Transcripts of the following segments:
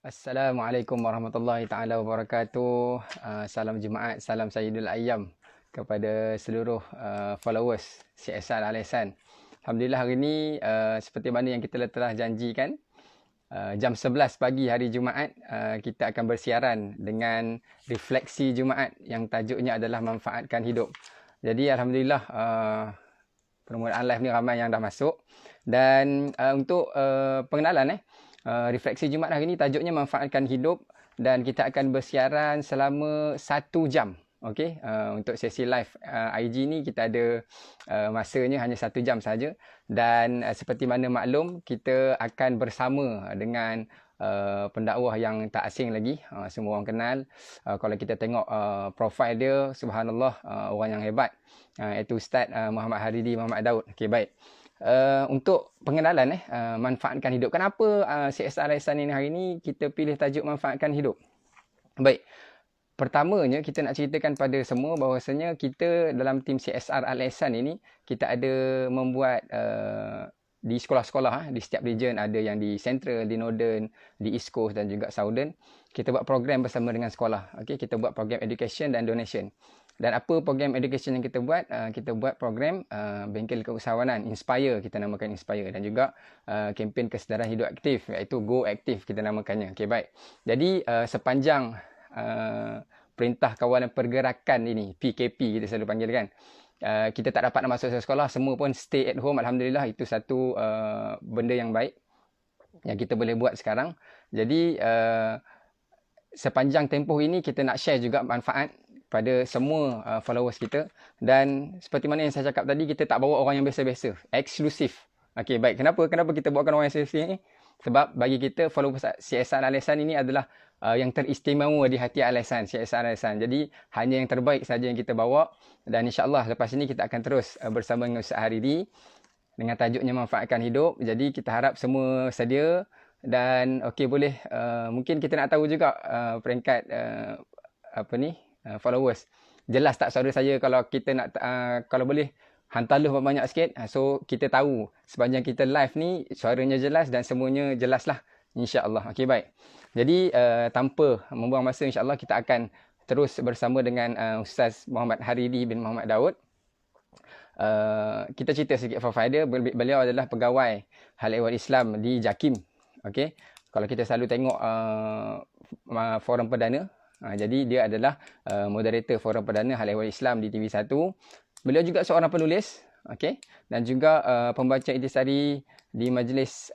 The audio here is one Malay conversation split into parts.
Assalamualaikum warahmatullahi taala wabarakatuh. Salam Jumaat, salam Sayyidul Ayyam kepada seluruh followers CSR Al-Ihsan. Alhamdulillah hari ini seperti mana yang kita telah janjikan, jam 11 pagi hari Jumaat kita akan bersiaran dengan refleksi Jumaat yang tajuknya adalah manfaatkan hidup. Jadi alhamdulillah permulaan live ni ramai yang dah masuk dan untuk pengenalan refleksi Jumaat hari ini tajuknya manfaatkan hidup dan kita akan bersiaran selama 1 jam. Okey, untuk sesi live IG ni kita ada masanya hanya 1 jam saja dan seperti mana maklum kita akan bersama dengan pendakwah yang tak asing lagi, semua orang kenal. Kalau kita tengok profil dia, subhanallah, orang yang hebat, iaitu Ustaz Muhammad Haridi Muhammad Daud. Okey, baik. Untuk pengenalan manfaatkan hidup. Kenapa CSR Al-Ihsan ini hari ini kita pilih tajuk manfaatkan hidup? Baik. Pertamanya kita nak ceritakan pada semua bahawasanya kita dalam tim CSR Al-Ihsan ini kita ada membuat di sekolah-sekolah, di setiap region, ada yang di Central, di Northern, di East Coast dan juga Southern. Kita buat program bersama dengan sekolah. Okey, kita buat program education dan donation. Dan apa program education yang kita buat? Kita buat program bengkel keusahawanan, Inspire, kita namakan Inspire, dan juga kempen kesedaran hidup aktif, iaitu Go Aktif kita namakannya. Okey, baik. Jadi sepanjang Perintah Kawalan Pergerakan ini, PKP kita selalu panggil kan, kita tak dapat nak masuk sekolah, semua pun stay at home. Alhamdulillah, itu satu benda yang baik yang kita boleh buat sekarang. Jadi sepanjang tempoh ini kita nak share juga manfaat pada semua followers kita. Dan seperti mana yang saya cakap tadi, kita tak bawa orang yang biasa-biasa, eksklusif. Okey, baik. Kenapa kita bawakan orang yang eksklusif ni? Sebab bagi kita followers CSR Al-Ihsan ini adalah yang teristimewa di hati Al-Ihsan, CSR Al-Ihsan. Jadi hanya yang terbaik saja yang kita bawa, dan insya-Allah lepas ini kita akan terus bersama dengan Ustaz Haridi dengan tajuknya manfaatkan hidup. Jadi kita harap semua sedia. Dan okey, boleh mungkin kita nak tahu juga peringkat followers. Jelas tak suara saya? Kalau kita nak kalau boleh hantarlah banyak sikit, so kita tahu sepanjang kita live ni suaranya jelas dan semuanya jelas lah, insya-Allah. Okey, baik. Jadi tanpa membuang masa, insya-Allah kita akan terus bersama dengan Ustaz Muhammad Haridi bin Muhammad Daud. Kita cerita sikit profil dia. Beliau adalah pegawai Hal Ehwal Islam di JAKIM. Okey, kalau kita selalu tengok forum perdana, jadi dia adalah moderator forum perdana Hal Ehwal Islam di TV1. Beliau juga seorang penulis, okey, dan juga pembaca intisari di majlis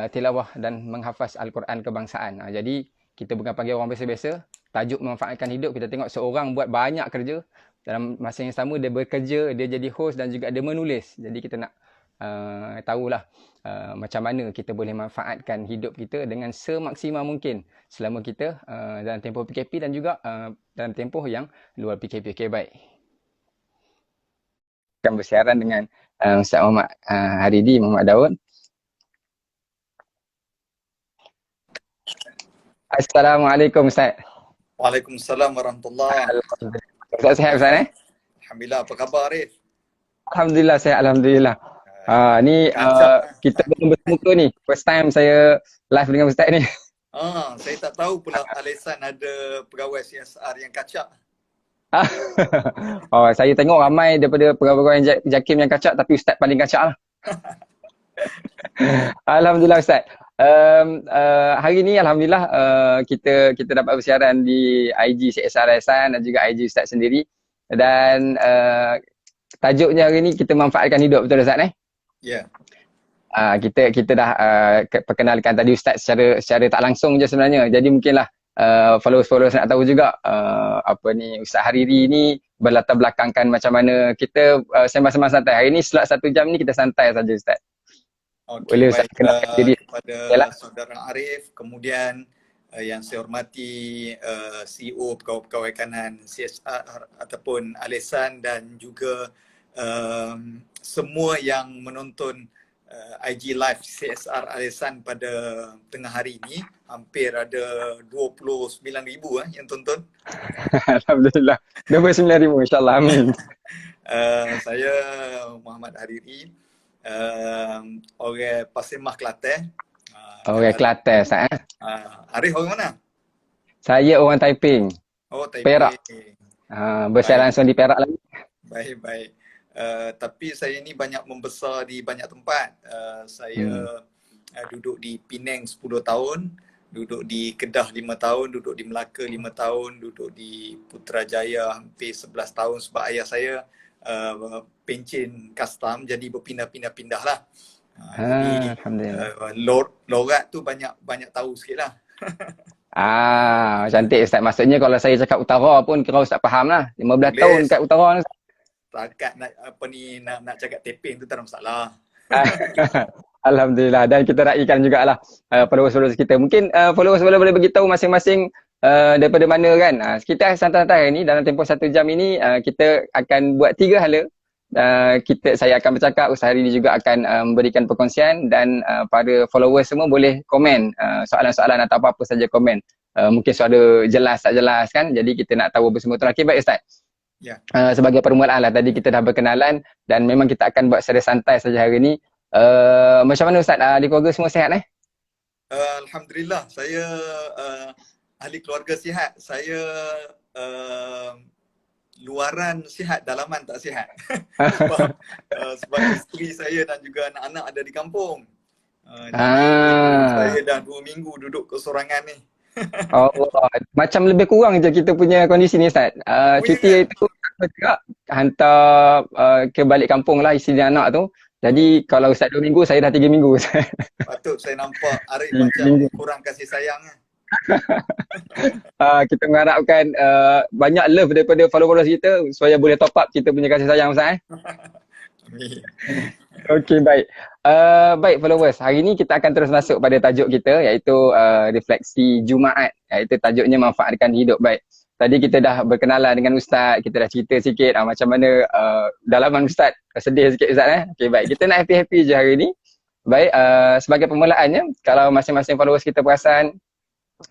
tilawah dan menghafaz Al-Quran kebangsaan. Jadi kita bukan panggil orang biasa-biasa. Tajuk manfaatkan hidup, kita tengok seorang buat banyak kerja. Dalam masa yang sama dia bekerja, dia jadi host dan juga dia menulis. Jadi kita nak tahulah macam mana kita boleh manfaatkan hidup kita dengan semaksimal mungkin selama kita dalam tempoh PKP dan juga dalam tempoh yang luar PKP. Okey, baik. Akan bersiaran dengan Ustaz Muhammad Haridi Muhammad Daud. Assalamualaikum Ustaz. Waalaikumsalam warahmatullahi. Ustaz sihat Ustaz? Alhamdulillah, apa khabar Arif? Alhamdulillah sihat, alhamdulillah. Ni kita belum bertemu ni. First time saya live dengan Ustaz ni. Saya tak tahu pula Al-Ihsan ada pegawai CSR yang kacak. Saya tengok ramai daripada pegawai JAKIM yang kacak, tapi Ustaz paling kacak lah. Alhamdulillah Ustaz. Hari ni alhamdulillah kita dapat bersiaran di IG CSR Al-Ihsan dan juga IG Ustaz sendiri. Dan tajuknya hari ni kita manfaatkan hidup, betul Ustaz Ya. Kita dah perkenalkan tadi Ustaz secara tak langsung je sebenarnya. Jadi mungkinlah followers nak tahu juga Ustaz Hariri ni berlatar belakangkan macam mana kita sembang-sembang santai. Hari ni slot 1 jam ni kita santai saja Ustaz. Okey, Ustaz baik. diri Kepada saudara Arif, kemudian yang saya hormati CEO pegawai-pegawai kanan CSR ataupun Al-Ihsan, dan juga semua yang menonton IG live CSR Al-Ihsan pada tengah hari ini. Hampir ada 29,000 yang tonton. Alhamdulillah. 29,000 insya-Allah, amin. Saya Muhammad Hariri, orang Pasir Mas Kelantan. Oh, Dan okay, Kelantan Ustaz. Arif orang mana? Saya orang Taiping, Oh, Taipei. Perak. Besar Baik, langsung di Perak lagi. baik, baik. Tapi saya ni banyak membesar di banyak tempat. Hmm. Saya duduk di Penang 10 tahun, duduk di Kedah 5 tahun, duduk di Melaka 5 tahun, duduk di Putrajaya hampir 11 tahun sebab ayah saya pencen custom, jadi berpindah-pindah-pindah lah. Jadi Alhamdulillah. lorat tu banyak banyak tahu sikit lah. Cantik Ustaz. Maksudnya kalau saya cakap utara pun kira Ustaz faham lah. 15 Boleh, tahun kat utara ni. setakat nak cakap taping tu tak ada masalah. Alhamdulillah. Dan kita raikan jugalah followers-followers kita. Mungkin followers boleh beritahu masing-masing daripada mana kan. Kita santai-santai ni dalam tempoh 1 jam ini kita akan buat 3 hala. Saya akan bercakap, Ustaz Hari ni juga akan memberikan perkongsian dan para followers semua boleh komen soalan-soalan atau apa-apa saja komen. Mungkin suara jelas tak jelas kan. Jadi kita nak tahu bersama tu. Okey, baik Ustaz. Ya. Sebagai permulaan lah, tadi kita dah berkenalan dan memang kita akan buat secara santai saja hari ni. Macam mana Ustaz? Di keluarga semua sihat Alhamdulillah, saya ahli keluarga sihat. Saya luaran sihat, dalaman tak sihat. sebab isteri saya dan juga anak-anak ada di kampung. Jadi saya dah 2 minggu duduk kesorangan ni. Allah, macam lebih kurang je kita punya kondisi ni Ustaz. Cuti itu aku juga hantar ke balik kampung lah isteri dan anak tu. Jadi kalau Ustaz 2 minggu, saya dah 3 minggu. Patut saya nampak Arif 3 macam minggu. kurang kasih sayang. Kita mengharapkan banyak love daripada followers kita supaya boleh top up kita punya kasih sayang Ustaz. Amin. Okey, baik. Baik followers, hari ni kita akan terus masuk pada tajuk kita iaitu refleksi Jumaat. Iaitu tajuknya manfaatkan hidup baik. Tadi kita dah berkenalan dengan Ustaz, kita dah cerita sikit macam mana dalaman Ustaz. Sedih sikit Ustaz Okey, baik. Kita nak happy-happy je hari ni. Baik, sebagai permulaannya, kalau masing-masing followers kita perasan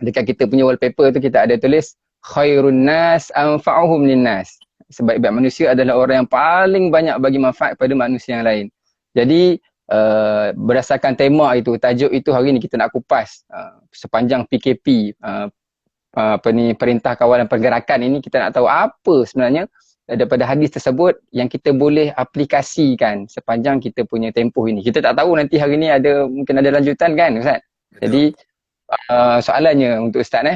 dekat kita punya wallpaper tu kita ada tulis khairun nas anfa'uhum linnas. Sebaik-baik manusia adalah orang yang paling banyak bagi manfaat pada manusia yang lain. Jadi berdasarkan tema itu, tajuk itu hari ni kita nak kupas sepanjang PKP Perintah Kawalan Pergerakan ini, kita nak tahu apa sebenarnya daripada hadis tersebut yang kita boleh aplikasikan sepanjang kita punya tempoh ini. Kita tak tahu nanti hari ni mungkin ada lanjutan kan Ustaz? Betul. Jadi soalannya untuk Ustaz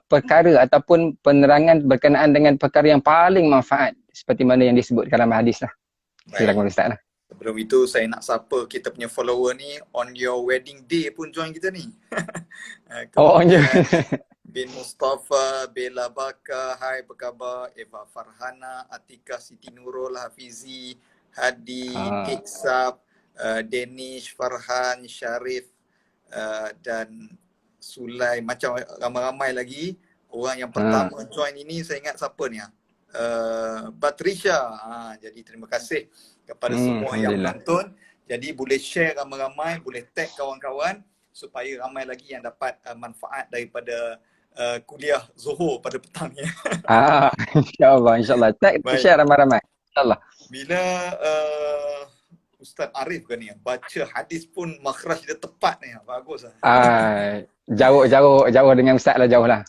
perkara ataupun penerangan berkenaan dengan perkara yang paling manfaat seperti mana yang disebut dalam hadis lah. Silakan Ustaz lah. Sebelum itu saya nak sapa kita punya follower ni on your wedding day pun join kita ni. Bin Mustafa, Bella Baka, hai apa khabar? Eva Farhana, Atika Siti Nurul, Hafizi, Hadi, Iksab, Danish, Farhan, Syarif dan Sulai, macam ramai-ramai lagi. Orang yang pertama join ini saya ingat siapa ni Batrisha. Jadi terima kasih kepada semua yang menonton. Jadi boleh share ramai-ramai, boleh tag kawan-kawan supaya ramai lagi yang dapat manfaat daripada kuliah Zuhur pada petang ni. InsyaAllah. Tag, share ramai-ramai. InsyaAllah. Bila Ustaz Arif ke ni, baca hadis pun makhraj dia tepat ni. Bagus lah. Jauh dengan Ustaz lah, jauh lah.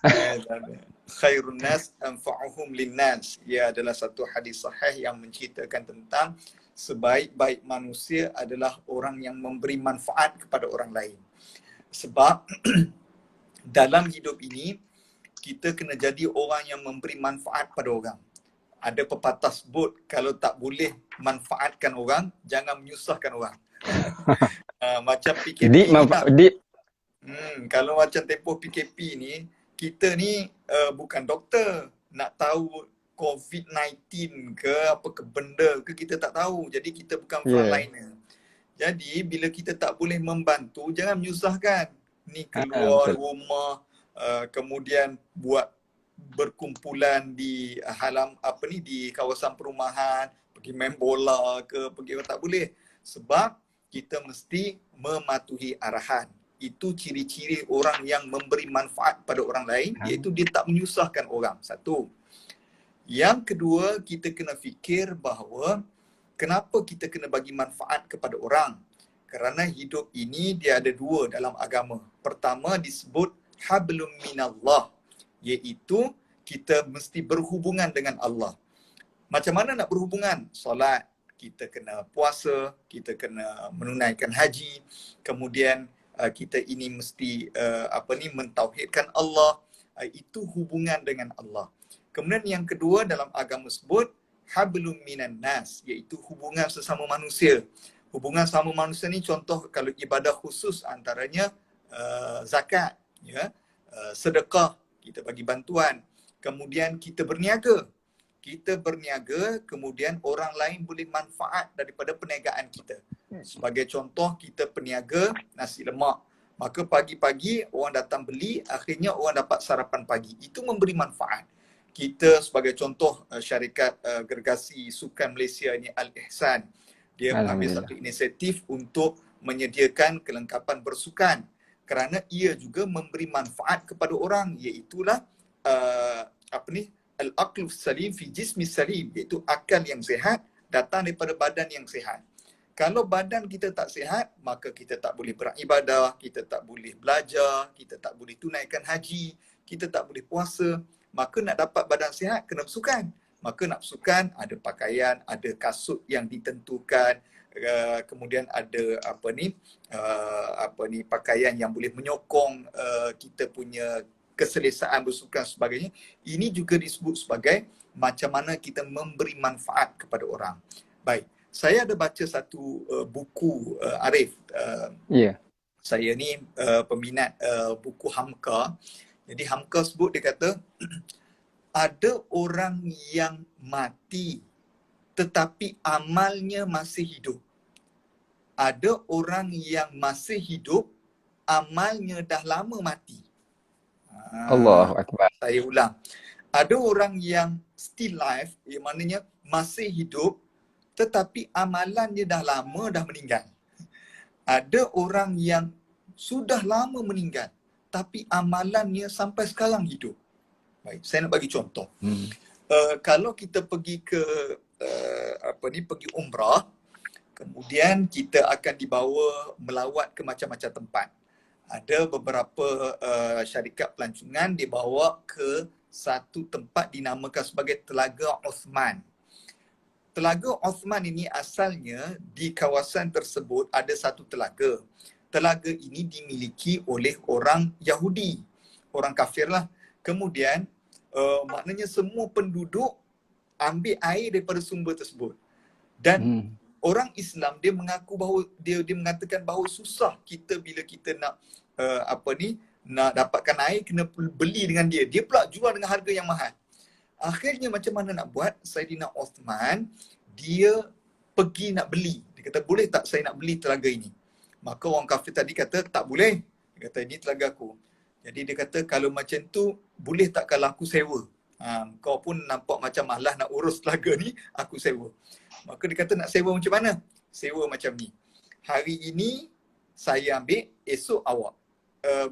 Khairun nas anfa'uhum linnas. Ia adalah satu hadis sahih yang menceritakan tentang sebaik-baik manusia adalah orang yang memberi manfaat kepada orang lain. Sebab dalam hidup ini kita kena jadi orang yang memberi manfaat pada orang. Ada pepatah sebut, kalau tak boleh manfaatkan orang, jangan menyusahkan orang. Macam PKP kalau macam tempoh PKP ni, kita ni bukan doktor, nak tahu COVID-19 ke apa ke benda ke kita tak tahu. Jadi kita bukan frontliner. Jadi bila kita tak boleh membantu, jangan menyusahkan. Ni keluar rumah, kemudian buat berkumpulan di di kawasan perumahan, pergi main bola ke, tak boleh. Sebab kita mesti mematuhi arahan. Itu ciri-ciri orang yang memberi manfaat pada orang lain, iaitu dia tak menyusahkan orang. Satu. Yang kedua, kita kena fikir bahawa kenapa kita kena bagi manfaat kepada orang? Kerana hidup ini dia ada dua dalam agama. Pertama disebut hablum minallah, iaitu kita mesti berhubungan dengan Allah. Macam mana nak berhubungan? Solat, kita kena puasa, kita kena menunaikan haji, kemudian kita ini mesti mentauhidkan Allah. Itu hubungan dengan Allah. Kemudian yang kedua dalam agama sebut hablum minan nas, iaitu hubungan sesama manusia. Hubungan sama manusia ni contoh kalau ibadah khusus antaranya zakat, ya, sedekah, kita bagi bantuan. Kemudian kita berniaga. Kita berniaga, kemudian orang lain boleh manfaat daripada perniagaan kita. Sebagai contoh, kita peniaga nasi lemak. Maka pagi-pagi orang datang beli, akhirnya orang dapat sarapan pagi. Itu memberi manfaat. Kita sebagai contoh syarikat gergasi sukan Malaysia ni Al-Ihsan. Dia mengambil satu inisiatif untuk menyediakan kelengkapan bersukan. Kerana ia juga memberi manfaat kepada orang, iaitulah al-aqlu salim fi jismi salim, iaitu akal yang sihat datang daripada badan yang sihat. Kalau badan kita tak sihat, maka kita tak boleh beribadah, kita tak boleh belajar, kita tak boleh tunaikan haji, kita tak boleh puasa. Maka nak dapat badan sihat, kena bersukan. Maka nak bersukan, ada pakaian, ada kasut yang ditentukan, kemudian ada pakaian yang boleh menyokong kita punya keselesaan bersukan sebagainya. Ini juga disebut sebagai macam mana kita memberi manfaat kepada orang. Baik, saya ada baca satu buku Arif. Saya ni peminat buku Hamka. Jadi Hamka sebut, dia kata ada orang yang mati tetapi amalnya masih hidup. Ada orang yang masih hidup, amalnya dah lama mati. Allahu Akbar. Saya ulang. Ada orang yang still life, yang maknanya masih hidup tetapi amalannya dah lama dah meninggal. Ada orang yang sudah lama meninggal tapi amalannya sampai sekarang hidup. Baik, saya nak bagi contoh. Kalau kita pergi ke pergi umrah, kemudian kita akan dibawa melawat ke macam-macam tempat. Ada beberapa syarikat pelancongan dibawa ke satu tempat dinamakan sebagai Telaga Osman. Telaga Osman ini asalnya di kawasan tersebut ada satu telaga. Telaga ini dimiliki oleh orang Yahudi, orang kafir lah. Kemudian maknanya semua penduduk ambil air daripada sumber tersebut. Dan orang Islam dia mengaku bahawa dia mengatakan bahawa susah kita bila kita nak nak dapatkan air kena beli dengan dia. Dia pula jual dengan harga yang mahal. Akhirnya macam mana nak buat? Saidina Osman dia pergi nak beli. Dia kata, boleh tak saya nak beli telaga ini? Maka orang kafir tadi kata, tak boleh. Dia kata, ini telaga aku. Jadi dia kata, kalau macam tu, boleh tak kalau aku sewa? Kau pun nampak macam malas nak urus telaga ni, aku sewa. Maka dia kata, nak sewa macam mana? Sewa macam ni. Hari ini, saya ambil, esok awak.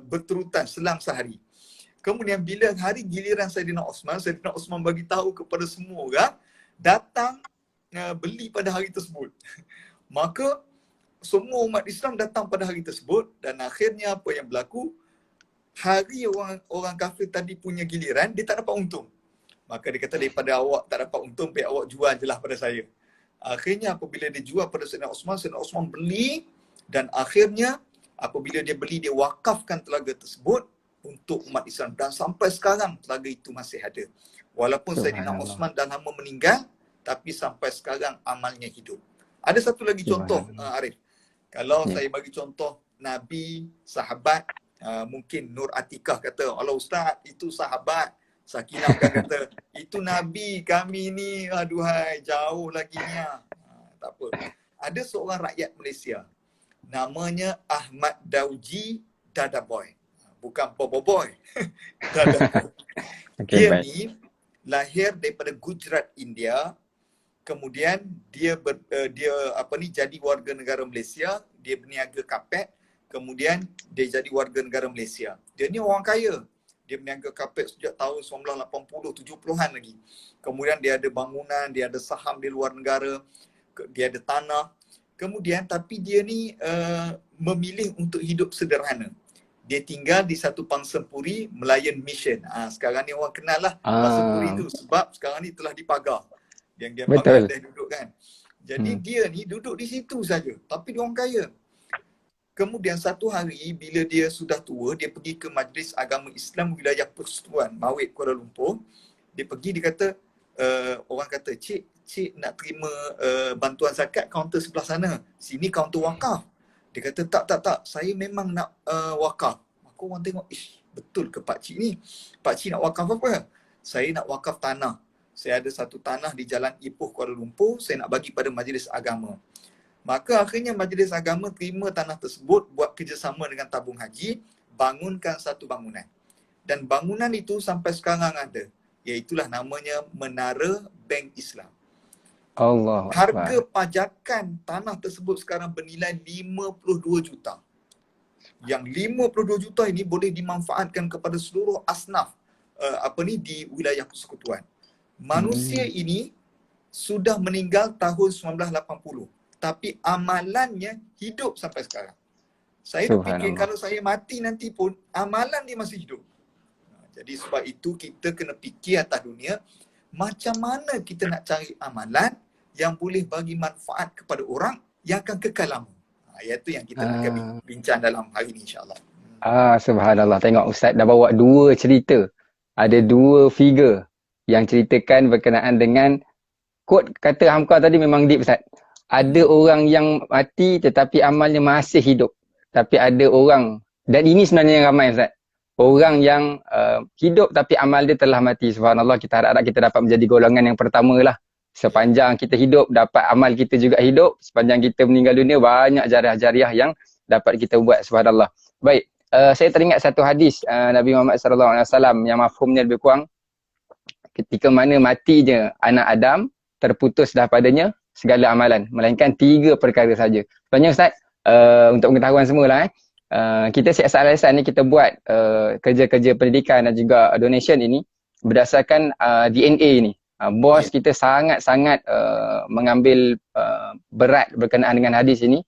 Berterutan, selang sehari. Kemudian bila hari giliran Saidina Osman bagi tahu kepada semua orang, datang beli pada hari tersebut. Maka, semua umat Islam datang pada hari tersebut dan akhirnya apa yang berlaku? Hari orang kafir tadi punya giliran, dia tak dapat untung. Maka dia kata, daripada awak tak dapat untung, biar awak jual je lah pada saya. Akhirnya apabila dia jual pada Saidina Osman beli dan akhirnya apabila dia beli, dia wakafkan telaga tersebut untuk umat Islam. Dan sampai sekarang telaga itu masih ada. Walaupun Saidina Osman dah lama meninggal, tapi sampai sekarang amalnya hidup. Ada satu lagi contoh, Arif. Kalau saya bagi contoh Nabi, sahabat, mungkin Nur Atikah kata, Allah Ustaz, itu sahabat. Sakinah kan kata, itu Nabi kami ni, aduhai, jauh lagi ni. Tak apa. Ada seorang rakyat Malaysia, namanya Ahmad Dauji Dadaboy. Bukan Boboiboy. Dadaboy. Dia ni lahir daripada Gujarat, India. Kemudian dia jadi warga negara Malaysia, dia berniaga kapet, kemudian dia jadi warga negara Malaysia. Dia ni orang kaya. Dia berniaga kapet sejak tahun 1980, 70-an lagi. Kemudian dia ada bangunan, dia ada saham di luar negara, dia ada tanah. Kemudian tapi dia ni memilih untuk hidup sederhana. Dia tinggal di satu pangsempuri Melayan Mission. Sekarang ni orang kenal lah pangsempuri tu sebab sekarang ni telah dipagar. Yang dia Bangladesh duduk kan. Jadi dia ni duduk di situ saja, tapi dia orang kaya. Kemudian satu hari bila dia sudah tua, dia pergi ke Majlis Agama Islam Wilayah Persekutuan Mawid Kuala Lumpur. Dia pergi, dia kata, orang kata, cik nak terima bantuan zakat kaunter sebelah sana. Sini kaunter wakaf. Dia kata, tak. Saya memang nak wakaf. Maka orang tengok, betul ke pakcik ni? Pakcik nak wakaf apa? Saya nak wakaf tanah. Saya ada satu tanah di Jalan Ipoh Kuala Lumpur. Saya nak bagi pada majlis agama. Maka akhirnya majlis agama terima tanah tersebut, buat kerjasama dengan tabung haji, bangunkan satu bangunan. Dan bangunan itu sampai sekarang ada. Iaitulah namanya Menara Bank Islam. Allah. Harga pajakan tanah tersebut sekarang bernilai 52 juta. Yang 52 juta ini boleh dimanfaatkan kepada seluruh asnaf di wilayah persekutuan. Manusia ini sudah meninggal tahun 1980, tapi amalannya hidup sampai sekarang. Saya fikir kalau saya mati nanti pun amalan dia masih hidup. Jadi sebab itu kita kena fikir atas dunia, macam mana kita nak cari amalan yang boleh bagi manfaat kepada orang yang akan kekal lama. Iaitu yang kita akan bincang dalam hari ini, insyaAllah. Subhanallah. Tengok Ustaz dah bawa dua cerita. Ada dua figure yang ceritakan berkenaan dengan quote kata Hamka tadi memang deep, Ustaz. Ada orang yang mati tetapi amalnya masih hidup. Tapi ada orang, dan ini sebenarnya yang ramai, Ustaz. Orang yang hidup tapi amal dia telah mati. Subhanallah, kita harap kita dapat menjadi golongan yang pertama lah. Sepanjang kita hidup, dapat amal kita juga hidup. Sepanjang kita meninggal dunia, banyak jariah-jariah yang dapat kita buat. Subhanallah. Baik, saya teringat satu hadis Nabi Muhammad SAW yang mafhumnya lebih kurang, ketika mana matinya anak Adam, terputus dah padanya segala amalan. Melainkan 3 perkara saja. Sebenarnya Ustaz, untuk pengetahuan semua kita CSR Al-Ihsan ni kita buat kerja-kerja pendidikan dan juga donation ini berdasarkan DNA ni. Bos kita sangat-sangat mengambil berat berkenaan dengan hadis ini.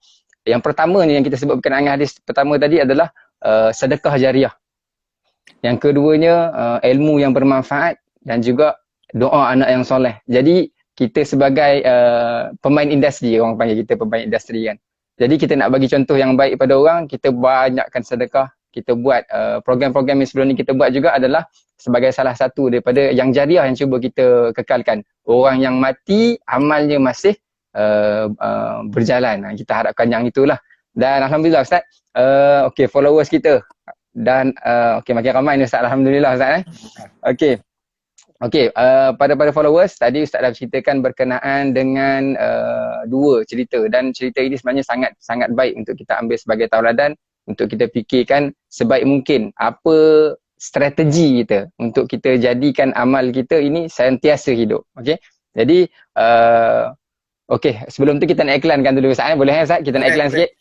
Yang pertama ni yang kita sebut berkenaan dengan hadis pertama tadi adalah sedekah jariah. Yang keduanya ilmu yang bermanfaat dan juga doa anak yang soleh. Jadi kita sebagai pemain industri, orang panggil kita pemain industri kan. Jadi kita nak bagi contoh yang baik pada orang, kita banyakkan sedekah. Kita buat program-program yang sebelum ni kita buat juga adalah sebagai salah satu daripada yang jariah yang cuba kita kekalkan. Orang yang mati, amalnya masih berjalan. Kita harapkan yang itulah. Dan Alhamdulillah Ustaz, followers kita. Dan makin ramai ni Ustaz, Alhamdulillah Ustaz. Pada followers, tadi Ustaz dah ceritakan berkenaan dengan 2 cerita. Dan cerita ini sebenarnya sangat baik untuk kita ambil sebagai tauladan, untuk kita fikirkan sebaik mungkin apa strategi kita untuk kita jadikan amal kita ini sentiasa hidup. Jadi sebelum tu kita nak iklankan dulu Ustaz, boleh Ustaz? Kita nak iklan sikit.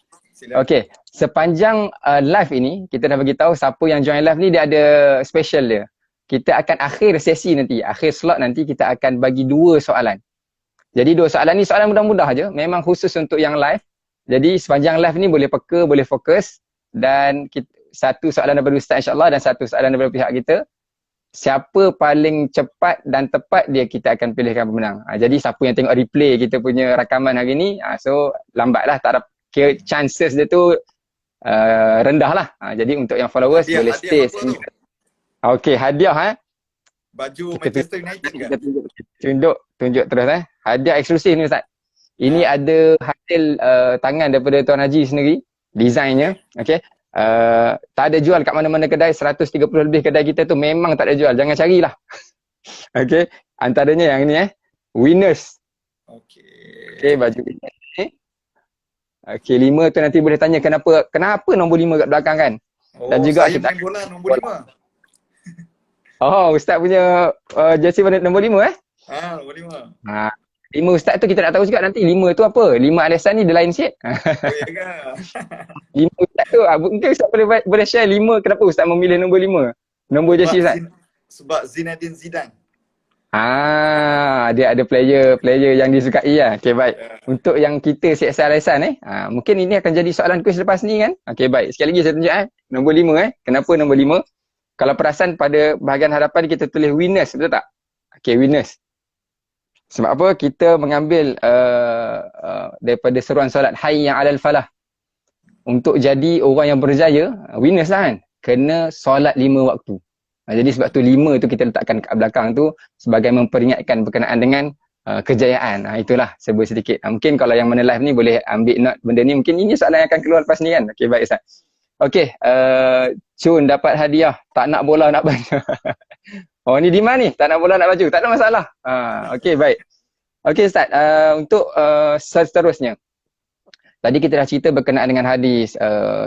Sepanjang live ini kita dah bagi tahu siapa yang join live ni dia ada special dia. Kita akan akhir sesi nanti, akhir slot nanti kita akan bagi 2 soalan. Jadi 2 soalan ni soalan mudah-mudah aja, memang khusus untuk yang live. Jadi sepanjang live ni boleh peka, boleh fokus, dan satu soalan daripada Ustaz insya-Allah dan satu soalan daripada pihak kita. Siapa paling cepat dan tepat dia kita akan pilihkan pemenang. Jadi siapa yang tengok replay kita punya rakaman hari ni, so lambatlah, tak ada chances dia tu rendah lah. Jadi untuk yang followers boleh stay sini. Hadiah baju Manchester United ke? Tunjuk terus Hadiah eksklusif ni Ustaz. Ini ada hasil tangan daripada Tuan Haji sendiri, desainnya. Tak ada jual kat mana-mana kedai, 130 lebih kedai kita tu memang tak ada jual. Jangan carilah. Antaranya yang ni winners. Baju winners ni. 5 tu nanti boleh tanya kenapa nombor 5 kat belakang kan. Dan juga saya main bola nombor 5. Ustaz punya jersey nombor 5 nombor 5. 5 Ustaz tu kita nak tahu juga nanti 5 tu apa. 5 Al-Ihsan ni dia lain sikit. 5 Ustaz tu mungkin Ustaz boleh share 5 kenapa Ustaz memilih nombor 5. Nombor jersey Ustaz. Sebab Zinedine Zidane. Dia ada player yang disukai lah. Okey, baik. Ya. Untuk yang kita CSR Alisan mungkin ini akan jadi soalan kuis lepas ni kan. Okey, baik. Sekali lagi saya tunjuk nombor 5 Kenapa nombor 5? Kalau perasan pada bahagian hadapan kita tulis winners, betul tak? Okey, winners. Sebab apa? Kita mengambil daripada seruan solat hayya 'alal falah. Untuk jadi orang yang berjaya, winners lah kan. Kena solat 5 waktu. Jadi sebab tu 5 tu kita letakkan kat belakang tu sebagai memperingatkan berkenaan dengan kejayaan. Itulah serba sedikit. Mungkin kalau yang mana live ni boleh ambil note benda ni. Mungkin ini soalan yang akan keluar lepas ni kan. Okey, baik Ustaz. Okey, Cun dapat hadiah. Tak nak bola nak baju. Oh ni di mana ni? Tak nak bola nak baju. Tak ada masalah. Okey, baik. Okey Ustaz, untuk seterusnya. Tadi kita dah cerita berkenaan dengan hadis,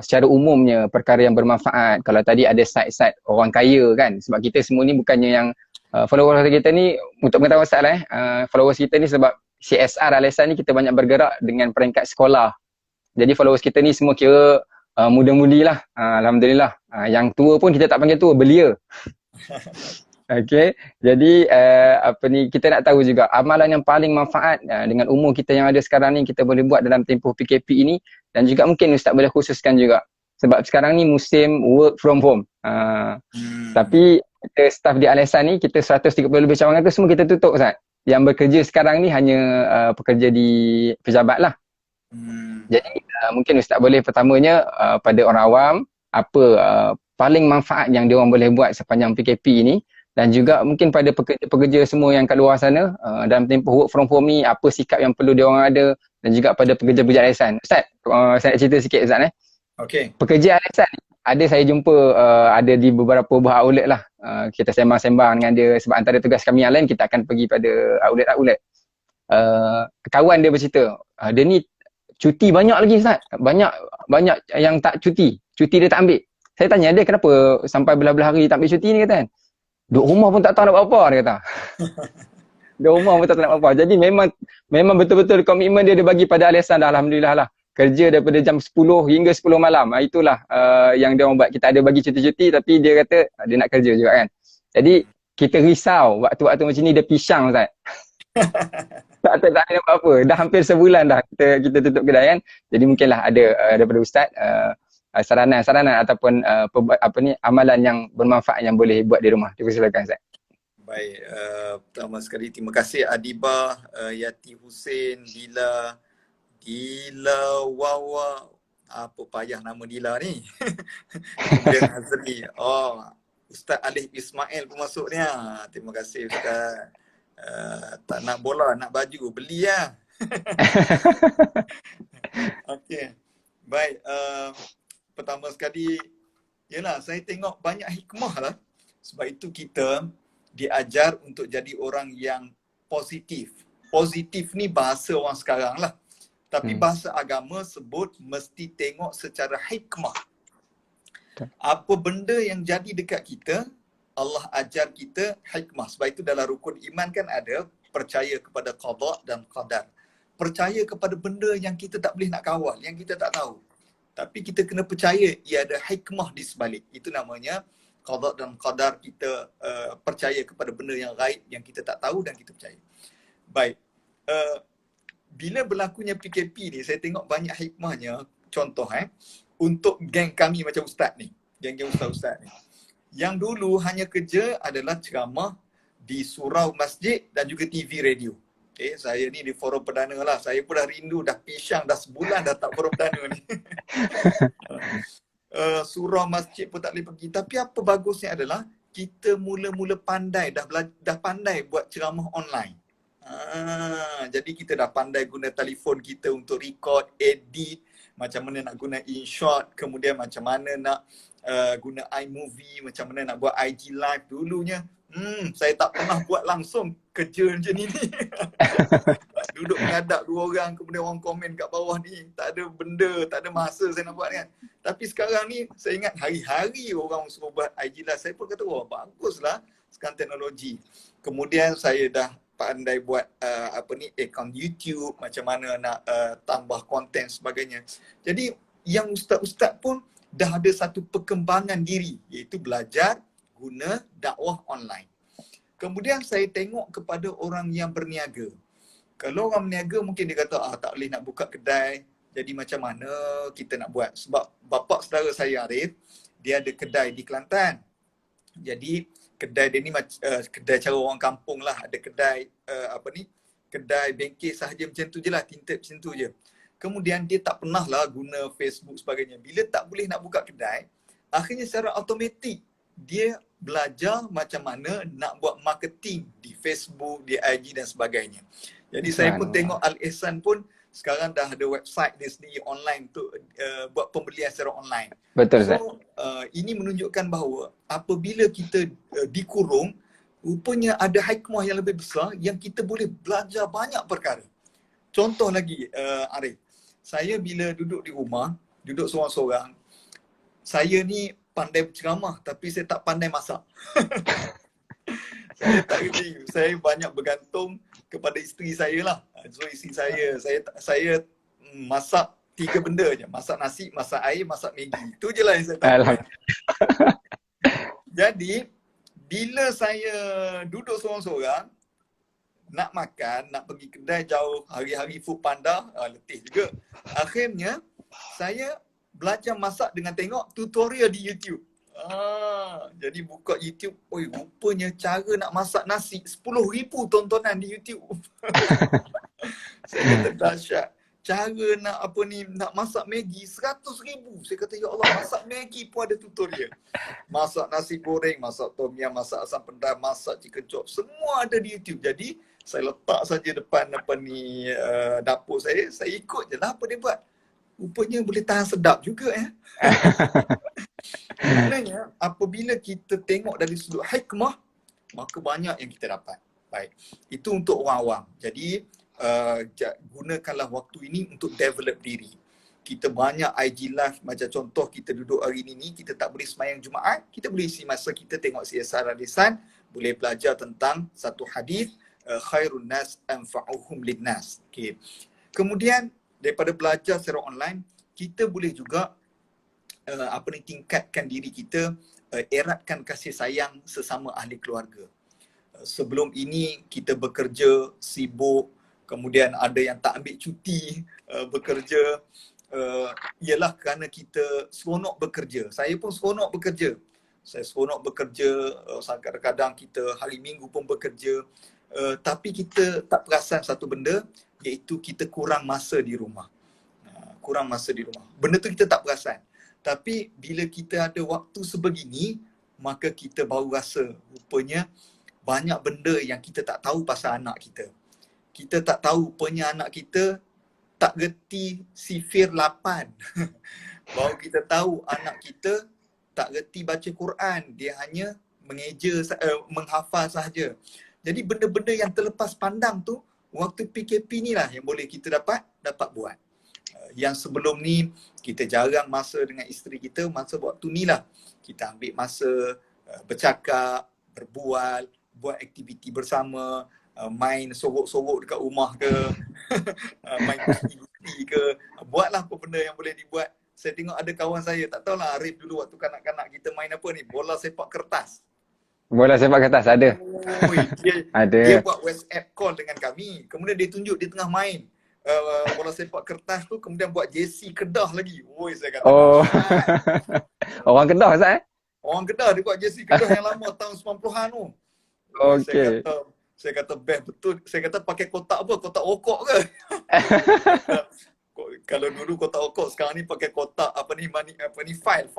secara umumnya perkara yang bermanfaat. Kalau tadi ada side-side orang kaya kan, sebab kita semua ni bukannya yang followers kita ni, untuk pengetahuan Ustaz followers kita ni sebab CSR Alisan ni kita banyak bergerak dengan peringkat sekolah. Jadi followers kita ni semua kira muda-mudi lah, Alhamdulillah. Yang tua pun kita tak panggil tua, belia. Okey, jadi kita nak tahu juga amalan yang paling manfaat dengan umur kita yang ada sekarang ni kita boleh buat dalam tempoh PKP ini, dan juga mungkin Ustaz boleh khususkan juga sebab sekarang ni musim work from home. Tapi kita staff di Alisan ni kita 130 lebih cawangan tu semua kita tutup Ustaz. Yang bekerja sekarang ni hanya pekerja di pejabat lah. Jadi mungkin Ustaz boleh pertamanya pada orang awam apa paling manfaat yang dia orang boleh buat sepanjang PKP ini, dan juga mungkin pada pekerja-pekerja semua yang kat luar sana dalam tempoh work from home ni, apa sikap yang perlu dia orang ada, dan juga pada pekerja-pekerja Alisan. Ustaz, saya nak cerita sikit Ustaz Okey. Pekerja Alisan ni, ada saya jumpa ada di beberapa buah outlet lah. Kita sembang-sembang dengan dia sebab antara tugas kami yang lain kita akan pergi pada outlet-outlet. Kawan dia bercerita, dia ni cuti banyak lagi Ustaz. Banyak yang tak cuti. Cuti dia tak ambil. Saya tanya dia kenapa sampai belah-belah hari tak ambil cuti ni kata kan. Duduk rumah pun tak tahu nak buat apa dia kata. Duduk rumah pun tak tahu nak buat apa. Jadi memang betul-betul komitmen dia bagi pada Alisan dah, Alhamdulillah lah. Kerja daripada jam 10 hingga 10 malam. Itulah yang dia orang buat. Kita ada bagi cuti-cuti tapi dia kata dia nak kerja juga kan. Jadi kita risau waktu-waktu macam ni dia pisang Ustaz. tak ada apa-apa. Dah hampir sebulan dah kita tutup kedai kan. Jadi mungkinlah ada daripada Ustaz saranan ataupun amalan yang bermanfaat yang boleh buat di rumah. Dipersilakan Ustaz. Baik, pertama sekali terima kasih Adibah, Yati Hussein, Dila Wawa. Apa payah nama Dila ni? Kemudian Hazri. Ustaz Alif Ismail pun masuk ni. Terima kasih Ustaz. Tak nak bola, nak baju, beli lah. Okey. Baik, pertama sekali, yalah saya tengok banyak hikmah lah. Sebab itu kita diajar untuk jadi orang yang positif. Positif ni bahasa orang sekarang lah. Tapi bahasa agama sebut mesti tengok secara hikmah. Apa benda yang jadi dekat kita, Allah ajar kita hikmah. Sebab itu dalam rukun iman kan ada percaya kepada qada dan qadar. Percaya kepada benda yang kita tak boleh nak kawal, yang kita tak tahu. Tapi kita kena percaya ia ada hikmah di sebalik. Itu namanya qada dan qadar, kita percaya kepada benda yang gaib yang kita tak tahu dan kita percaya. Baik. Bila berlakunya PKP ni, saya tengok banyak hikmahnya. Contoh untuk geng kami macam Ustaz ni, geng-geng Ustaz-Ustaz ni. Yang dulu hanya kerja adalah ceramah di surau masjid dan juga TV radio. Okay, saya ni di forum perdana lah. Saya pun dah rindu, dah pisang, dah sebulan dah tak forum perdana ni. Surau masjid pun tak boleh pergi. Tapi apa bagusnya adalah kita mula-mula pandai, dah pandai buat ceramah online. Jadi kita dah pandai guna telefon kita untuk record, edit, macam mana nak guna InShot, kemudian macam mana nak guna iMovie, macam mana nak buat IG live. Dulunya saya tak pernah buat langsung kerja macam ni. Duduk menghadap 2 orang, kemudian orang komen kat bawah ni, tak ada benda, tak ada masa saya nak buat kan. Tapi sekarang ni saya ingat hari-hari orang suruh buat IG live. Saya pun kata wah baguslah sekarang teknologi. Kemudian saya dah pandai buat akaun YouTube, macam mana nak tambah konten sebagainya. Jadi yang ustaz-ustaz pun dah ada satu perkembangan diri, iaitu belajar guna dakwah online. Kemudian saya tengok kepada orang yang berniaga. Kalau orang berniaga mungkin dia kata, tak boleh nak buka kedai, jadi macam mana kita nak buat? Sebab bapa saudara saya Arif, dia ada kedai di Kelantan. Jadi kedai dia ni kedai cara orang kampung lah, ada kedai kedai bengkel sahaja macam tu je lah, tintip macam tu je. Kemudian dia tak pernah lah guna Facebook sebagainya. Bila tak boleh nak buka kedai, akhirnya secara automatik dia belajar macam mana nak buat marketing di Facebook, di IG dan sebagainya. Jadi saya pun tengok Al-Ihsan pun sekarang dah ada website dia sendiri online untuk buat pembelian secara online. Betul, Ustaz. So ini menunjukkan bahawa apabila kita dikurung, rupanya ada hikmah yang lebih besar yang kita boleh belajar banyak perkara. Contoh lagi Arif, saya bila duduk di rumah, duduk seorang-seorang, saya ni pandai berceramah tapi saya tak pandai masak. Saya tak kerti, saya banyak bergantung kepada isteri saya lah. So isteri saya masak 3 benda je. Masak nasi, masak air, masak Maggi. Itu je lah yang saya tahu. Jadi, bila saya duduk seorang-seorang, nak makan, nak pergi kedai jauh, hari-hari food panda, letih juga. Akhirnya, saya belajar masak dengan tengok tutorial di YouTube. Jadi buka YouTube, rupanya cara nak masak nasi 10,000 tontonan di YouTube. Saya kata dahsyat. Cara nak masak Maggi 100,000. Saya kata ya Allah, masak Maggi pun ada tutorial. Masak nasi goreng, masak tom yum, masak asam pedas, masak chicken chop, semua ada di YouTube. Jadi saya letak saja depan dapur saya ikut je lah apa dia buat. Rupanya boleh tahan sedap juga Sebenarnya apabila kita tengok dari sudut hikmah, maka banyak yang kita dapat. Baik, itu untuk orang awam. Jadi gunakanlah waktu ini untuk develop diri. Kita banyak IG live, macam contoh kita duduk hari ini, kita tak boleh sembahyang Jumaat, kita boleh isi masa kita tengok CSR Al-Ihsan, boleh belajar tentang satu hadis, khairun nas anfa'uhum linnas. Okay. Kemudian daripada belajar secara online, kita boleh juga tingkatkan diri kita, eratkan kasih sayang sesama ahli keluarga. Sebelum ini kita bekerja, sibuk, kemudian ada yang tak ambil cuti bekerja, ialah kerana kita seronok bekerja. Saya pun seronok bekerja. Saya seronok bekerja, kadang-kadang kita hari Minggu pun bekerja, tapi kita tak perasan satu benda, iaitu kita kurang masa di rumah. Kurang masa di rumah. Benda tu kita tak perasan. Tapi bila kita ada waktu sebegini, maka kita baru rasa rupanya banyak benda yang kita tak tahu pasal anak kita. Kita tak tahu rupanya anak kita tak gerti sifir 8. Baru kita tahu anak kita tak gerti baca Quran. Dia hanya menghafal sahaja. Jadi benda-benda yang terlepas pandang tu, waktu PKP ni lah yang boleh kita dapat buat. Yang sebelum ni kita jarang masa dengan isteri kita, masa waktu ni lah kita ambil masa bercakap, berbual, buat aktiviti bersama, main sorok-sorok dekat rumah ke, main gusti-gusti ke, buatlah apa benda yang boleh dibuat. Saya tengok ada kawan saya, tak tahulah Arif dulu waktu kanak-kanak kita main apa ni, bola sepak kertas. Bola sepak kertas ada. Dia buat WhatsApp call dengan kami, kemudian dia tunjuk dia tengah main bola sepak kertas tu, kemudian buat JC Kedah lagi. Saya kata orang Kedah Ustaz Orang Kedah dia buat JC Kedah yang lama tahun 90-an tu. Okey. Saya kata best betul. Saya kata pakai kotak apa? Kotak rokok ke? Kalau dulu kotak rokok, sekarang ni pakai kotak file.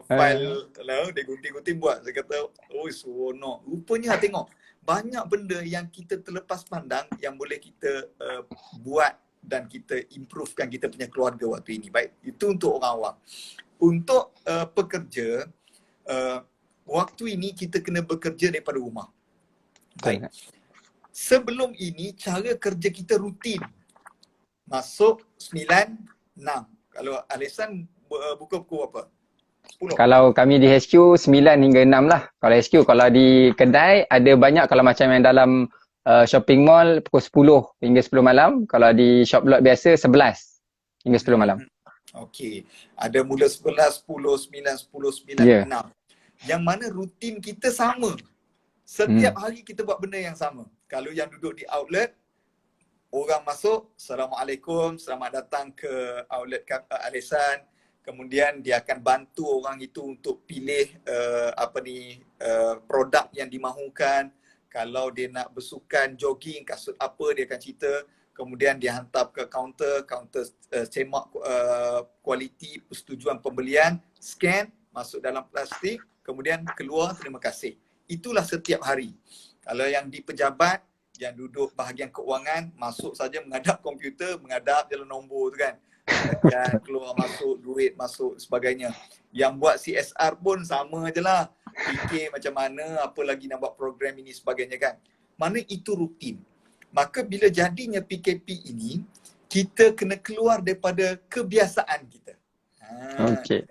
File lah, dia gunting-gunting buat. Saya kata, seronok. Rupanya tengok, banyak benda yang kita terlepas pandang yang boleh kita buat dan kita improvekan kita punya keluarga waktu ini. Baik, itu untuk orang awam. Untuk pekerja, waktu ini kita kena bekerja daripada rumah. Baik. Sebelum ini, cara kerja kita rutin. Masuk 9, 6. Kalau Al-Ihsan buka pukul apa? 10. Kalau kami di HQ 9 hingga 6 lah. Kalau HQ, kalau di kedai ada banyak, kalau macam yang dalam shopping mall pukul 10 hingga 10 malam. Kalau di shop lot biasa 11 hingga 10 malam. Okey. Ada mula 11, 10, 9, 10, 9, 6. Yang mana rutin kita sama. Setiap hari kita buat benda yang sama. Kalau yang duduk di outlet, orang masuk, Assalamualaikum, selamat datang ke outlet Alisan. Kemudian dia akan bantu orang itu untuk pilih produk yang dimahukan. Kalau dia nak bersukan jogging, kasut apa, dia akan cerita. Kemudian dia hantar ke kaunter semak kualiti persetujuan pembelian, scan, masuk dalam plastik, kemudian keluar, terima kasih. Itulah setiap hari. Kalau yang di pejabat, yang duduk bahagian keuangan, masuk saja menghadap komputer, menghadap jalan nombor tu kan. Tekan, keluar masuk, duit masuk, sebagainya. Yang buat CSR pun sama je lah. Fikir macam mana, apa lagi nak buat program ini, sebagainya kan. Mana itu rutin. Maka bila jadinya PKP ini, kita kena keluar daripada kebiasaan kita. Okey.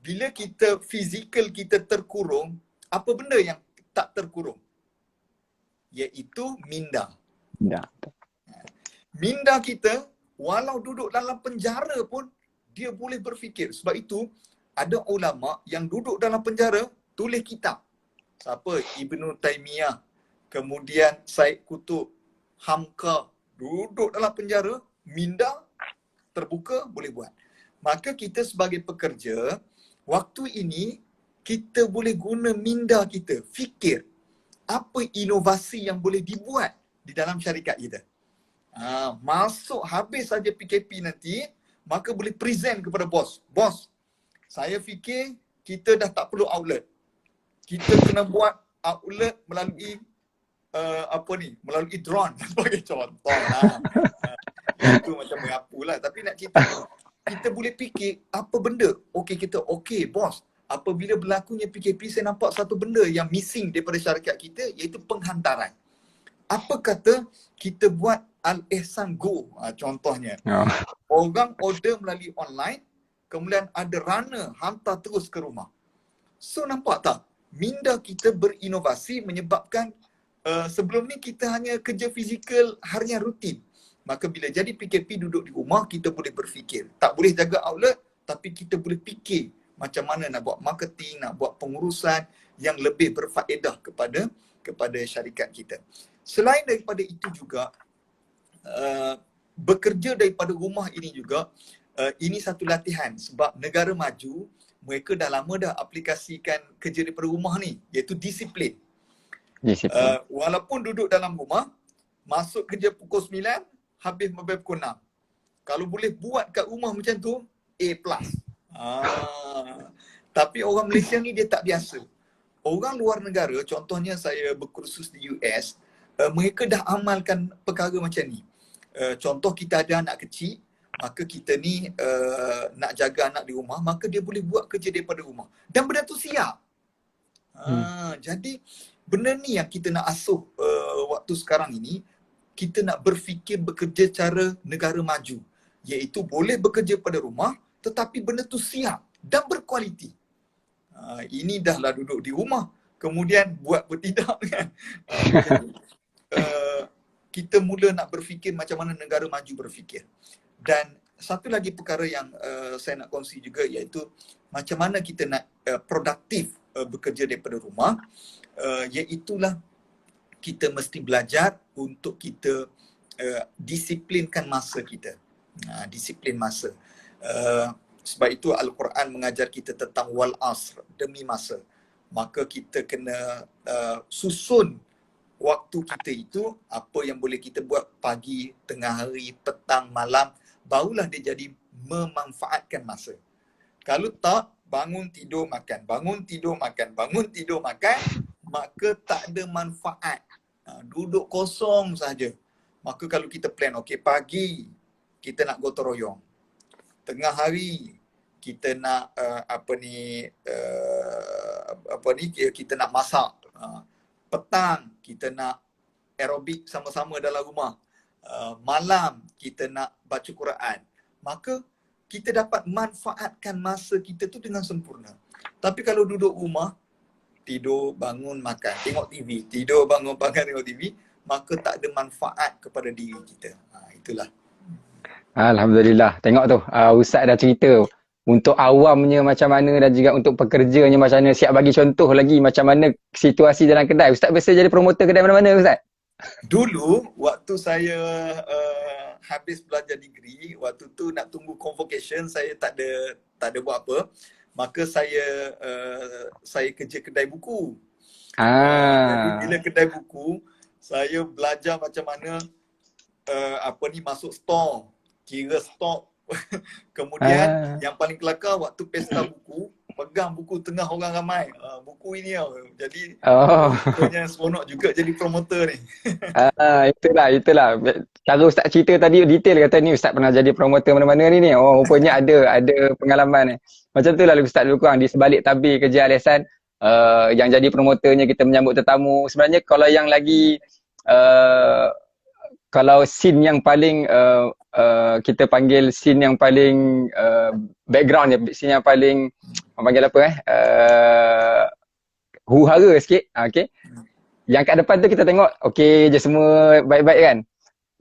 Bila kita, fizikal kita terkurung, apa benda yang tak terkurung? Iaitu minda. Minda kita, walau duduk dalam penjara pun, dia boleh berfikir. Sebab itu, ada ulama yang duduk dalam penjara, tulis kitab. Siapa? Ibnu Taimiyah. Kemudian Said Qutb, Hamka. Duduk dalam penjara, minda terbuka, boleh buat. Maka kita sebagai pekerja, waktu ini, kita boleh guna minda kita, fikir. Apa inovasi yang boleh dibuat di dalam syarikat kita. Masuk habis saja PKP nanti, maka boleh present kepada bos. Bos, saya fikir kita dah tak perlu outlet. Kita kena buat outlet melalui melalui drone sebagai contoh lah. Itu macam mengapulah. Tapi nak cerita, kita boleh fikir apa benda. Okey bos, apabila berlakunya PKP, saya nampak satu benda yang missing daripada syarikat kita, iaitu penghantaran. Apa kata kita buat Al-Ihsan Go, contohnya. Orang order melalui online, kemudian ada runner hantar terus ke rumah. So nampak tak? Minda kita berinovasi menyebabkan sebelum ni kita hanya kerja fizikal harian rutin. Maka bila jadi PKP, duduk di rumah, kita boleh berfikir. Tak boleh jaga outlet, tapi kita boleh fikir macam mana nak buat marketing, nak buat pengurusan yang lebih berfaedah kepada syarikat kita. Selain daripada itu juga, bekerja daripada rumah ini juga, ini satu latihan. Sebab negara maju, mereka dah lama dah aplikasikan kerja daripada rumah ni, iaitu disiplin. Walaupun duduk dalam rumah, masuk kerja pukul 9, habis sampai pukul 6. Kalau boleh buat kat rumah macam tu, A+. Tapi orang Malaysia ni dia tak biasa. Orang luar negara, contohnya saya berkursus di US, mereka dah amalkan perkara macam ni. Contoh kita ada anak kecil, maka kita ni nak jaga anak di rumah, maka dia boleh buat kerja daripada rumah. Dan benda tu siap. Jadi benda ni yang kita nak asuh waktu sekarang ini. Kita nak berfikir bekerja cara negara maju, iaitu boleh bekerja pada rumah tetapi benda tu siap dan berkualiti. Ini dahlah duduk di rumah, kemudian buat bertindak kan. Jadi, kita mula nak berfikir macam mana negara maju berfikir. Dan satu lagi perkara yang saya nak kongsi juga, iaitu macam mana kita nak produktif bekerja daripada rumah, iaitulah kita mesti belajar untuk kita disiplinkan masa kita. Disiplin masa. Sebab itu Al-Quran mengajar kita tentang wal asr, demi masa. Maka kita kena susun waktu kita itu, apa yang boleh kita buat pagi, tengah hari, petang, malam, barulah dia jadi memanfaatkan masa. Kalau tak, bangun tidur makan, bangun tidur makan, bangun tidur makan, maka tak ada manfaat. Duduk kosong saja. Maka kalau kita plan, okey, pagi kita nak gotong royong, tengah hari kita nak kita nak masak, petang kita nak aerobik sama-sama dalam rumah, malam kita nak baca Quran, maka kita dapat manfaatkan masa kita tu dengan sempurna. Tapi kalau duduk rumah, tidur, bangun, makan, tengok TV, tidur, bangun, makan, tengok TV, maka tak ada manfaat kepada diri kita. Itulah. Alhamdulillah. Tengok tu, Ustaz dah cerita untuk awamnya macam mana dan juga untuk pekerjanya macam mana. Siap bagi contoh lagi macam mana situasi dalam kedai. Ustaz biasa jadi promoter kedai mana-mana Ustaz? Dulu waktu saya habis belajar degree, waktu tu nak tunggu convocation, saya tak ada buat apa. Maka saya kerja kedai buku. Jadi bila kedai buku, saya belajar macam mana masuk store, kira stok. Kemudian yang paling kelakar waktu pesta buku, pegang buku tengah orang ramai. Buku ini tau. Jadi rupanya seronok juga jadi promoter ni. Itulah. Cara Ustaz cerita tadi detail kata ni Ustaz pernah jadi promoter mana-mana ni. Oh, rupanya ada pengalaman ni. Macam tu lah Ustaz lebih kurang di sebalik tabir kerja Al-Ihsan. Yang jadi promoternya kita menyambut tetamu. Sebenarnya kalau yang lagi kalau scene yang paling kita panggil scene yang paling background ya, scene yang paling panggil apa huru-hara sikit. Okay. Yang kat depan tu kita tengok okey je semua baik-baik kan.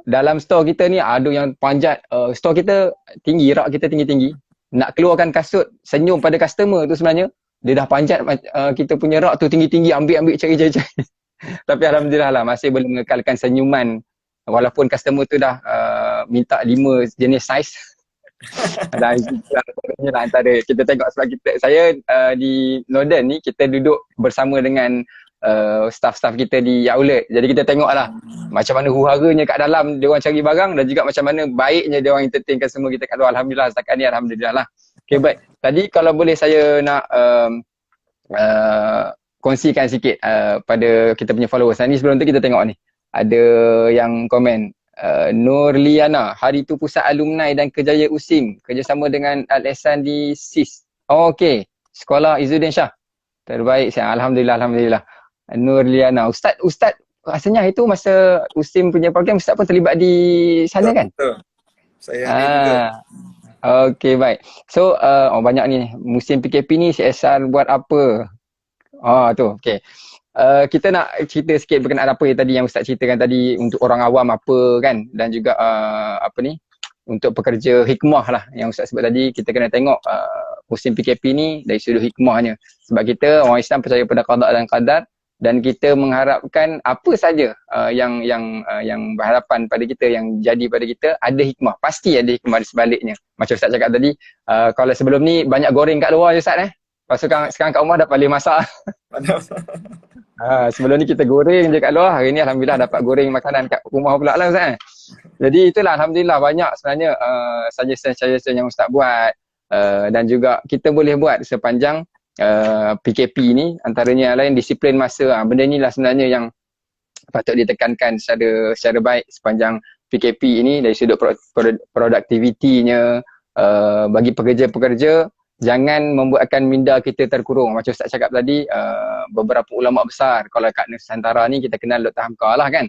Dalam store kita ni ada yang panjat, store kita tinggi, rak kita tinggi-tinggi. Nak keluarkan kasut senyum pada customer tu sebenarnya dia dah panjat kita punya rak tu tinggi-tinggi, ambil cari-cari. Tapi alhamdulillah lah masih boleh mengekalkan senyuman walaupun customer tu dah minta 5 jenis saiz. Dan itu lah antara kita tengok sebab saya di Northern ni kita duduk bersama dengan staff-staff kita di outlet. Jadi kita tengok lah macam mana huru-haranya kat dalam dia orang cari barang dan juga macam mana baiknya dia orang entertainkan semua kita kat luar. Alhamdulillah setakat ni alhamdulillah lah. Okay, baik. Tadi kalau boleh saya nak kongsikan sikit pada kita punya followers. Ni sebelum tu kita tengok ni. Ada yang komen Nurliana, hari tu pusat alumni dan kerjaya USIM kerjasama dengan Al-Ihsan di SIS. Oh, okey. Sekolah Izzuddin Shah. Terbaik saya. Alhamdulillah. Nurliana. Ustaz rasanya itu masa USIM punya program Ustaz pun terlibat di sana kan? Betul. Saya ada juga. Okey, baik. So, banyak ni. Musim PKP ni CSR buat apa? Tu. Okey. Kita nak cerita sikit berkenaan apa yang Ustaz ceritakan tadi untuk orang awam apa kan, dan juga untuk pekerja hikmah lah yang Ustaz sebut tadi. Kita kena tengok musim PKP ni dari sudut hikmahnya, sebab kita orang Islam percaya pada qada dan qadar, dan kita mengharapkan apa saja yang berharapan pada kita, yang jadi pada kita, ada hikmah, pasti ada hikmah di sebaliknya. Macam Ustaz cakap tadi, kalau sebelum ni banyak goreng kat luar je Ustaz lepas tu sekarang kat rumah dah boleh masak. Sebelum ni kita goreng je kat luar, hari ni alhamdulillah dapat goreng makanan kat rumah pula lah Ustaz. Jadi itulah alhamdulillah banyak sebenarnya suggestion yang Ustaz buat, dan juga kita boleh buat sepanjang PKP ni, antaranya yang lain disiplin masa. Benda ni lah sebenarnya yang patut ditekankan secara baik sepanjang PKP ini dari sudut produktivitinya. Bagi pekerja-pekerja, jangan membuatkan minda kita terkurung. Macam Ustaz cakap tadi, beberapa ulama besar, kalau kat Nusantara ni kita kenal Dr. Hamka lah kan.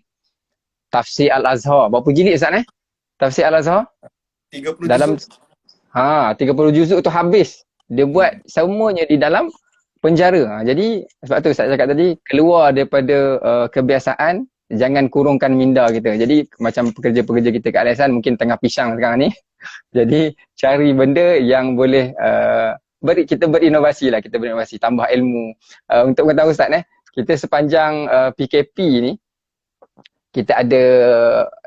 Tafsir Al-Azhar, berapa jilid Ustaz Tafsir Al-Azhar? 30 dalam juzuk. 30 juzuk tu habis. Dia buat semuanya di dalam penjara. Jadi sebab tu Ustaz cakap tadi, keluar daripada kebiasaan, jangan kurungkan minda kita. Jadi macam pekerja-pekerja kita kat Al-Ihsan mungkin tengah pisang sekarang ni. Jadi cari benda yang boleh kita berinovasi, tambah ilmu. Untuk tahu Ustaz kita sepanjang PKP ni kita ada,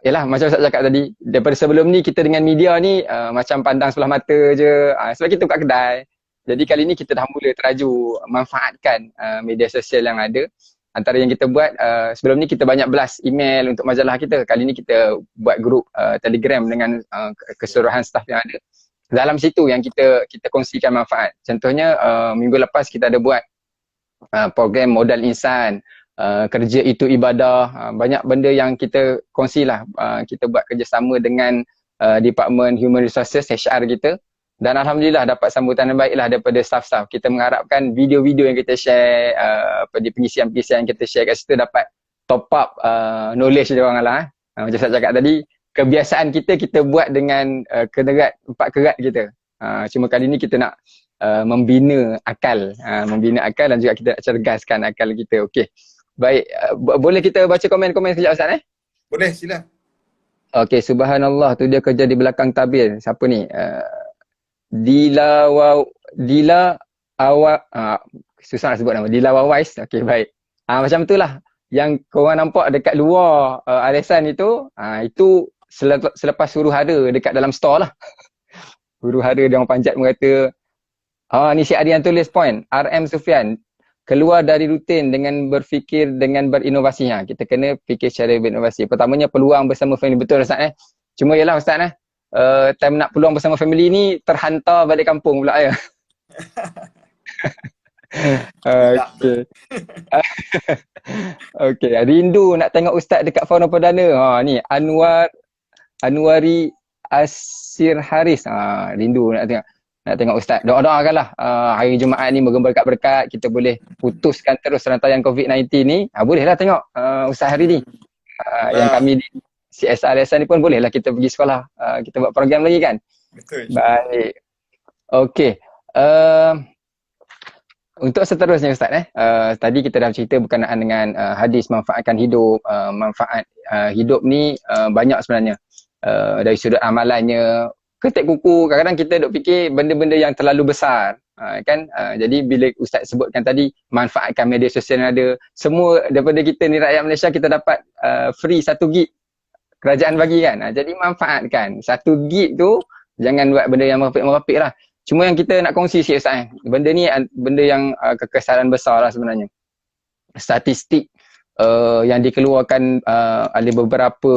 yalah macam Ustaz cakap tadi, daripada sebelum ni kita dengan media ni macam pandang sebelah mata je, sebab kita buka kedai. Jadi kali ni kita dah mula teraju manfaatkan media sosial yang ada. Antara yang kita buat, sebelum ni kita banyak blast email untuk majalah kita. Kali ni kita buat grup Telegram dengan keseluruhan staf yang ada. Dalam situ yang kita kongsikan manfaat. Contohnya minggu lepas kita ada buat program Modal Insan, kerja itu ibadah, banyak benda yang kita kongsilah. Kita buat kerjasama dengan Department Human Resources, HR kita. Dan alhamdulillah dapat sambutan yang baiklah daripada staff-staff. Kita mengharapkan video-video yang kita share, pengisian-pengisian yang kita share kat situ dapat top up knowledge dia orang lah. Macam saya cakap tadi, kebiasaan kita buat dengan 4 kerat kita. Cuma kali ni kita nak membina akal dan juga kita nak cerdaskan akal kita. Okey. Baik, boleh kita baca komen-komen sekejap Ustaz Boleh, sila. Okey, subhanallah tu dia kerja di belakang tabir. Siapa ni? Dila awak susah nak sebut nama. Dila Wawais. Okey, baik. Macam tu lah. Yang korang nampak dekat luar Alisan itu selepas huru hara dekat dalam store lah. Huru hara dia orang panjat mengata, ni si Adi yang tulis point. RM Sufian, keluar dari rutin dengan berfikir dengan berinovasi. Kita kena fikir secara berinovasi. Pertamanya peluang bersama family. Betul Ustaz Cuma yalah Ustaz time nak peluang bersama family ni terhantar balik kampung pula ya. Okey. Okey, rindu nak tengok Ustaz dekat Fauna Perdana. Ni Anwari Asir Haris. Rindu nak tengok Ustaz. Doa-doakanlah hari Jumaat ni moga berkat-berkat, kita boleh putuskan terus rantaian COVID-19 ni. Bolehlah tengok Ustaz hari ni. Yang kami di CSR Alisan ni pun bolehlah kita pergi sekolah. Kita buat program lagi kan? Betul. Baik. Okey. Untuk seterusnya Ustaz tadi kita dah cerita berkenaan dengan hadis manfaatkan hidup. Manfaat hidup ni banyak sebenarnya. Dari sudut amalannya, ketik kuku, kadang-kadang kita duk fikir benda-benda yang terlalu besar. Kan? Jadi bila Ustaz sebutkan tadi, manfaatkan media sosial yang ada. Semua daripada kita ni rakyat Malaysia, kita dapat free 1 gig. Kerajaan bagi kan. Jadi manfaatkan 1 gig tu, jangan buat benda yang merapik-merapik lah. Cuma yang kita nak kongsi sikit Ustaz benda ni benda yang kekesalan besar lah sebenarnya. Statistik yang dikeluarkan oleh beberapa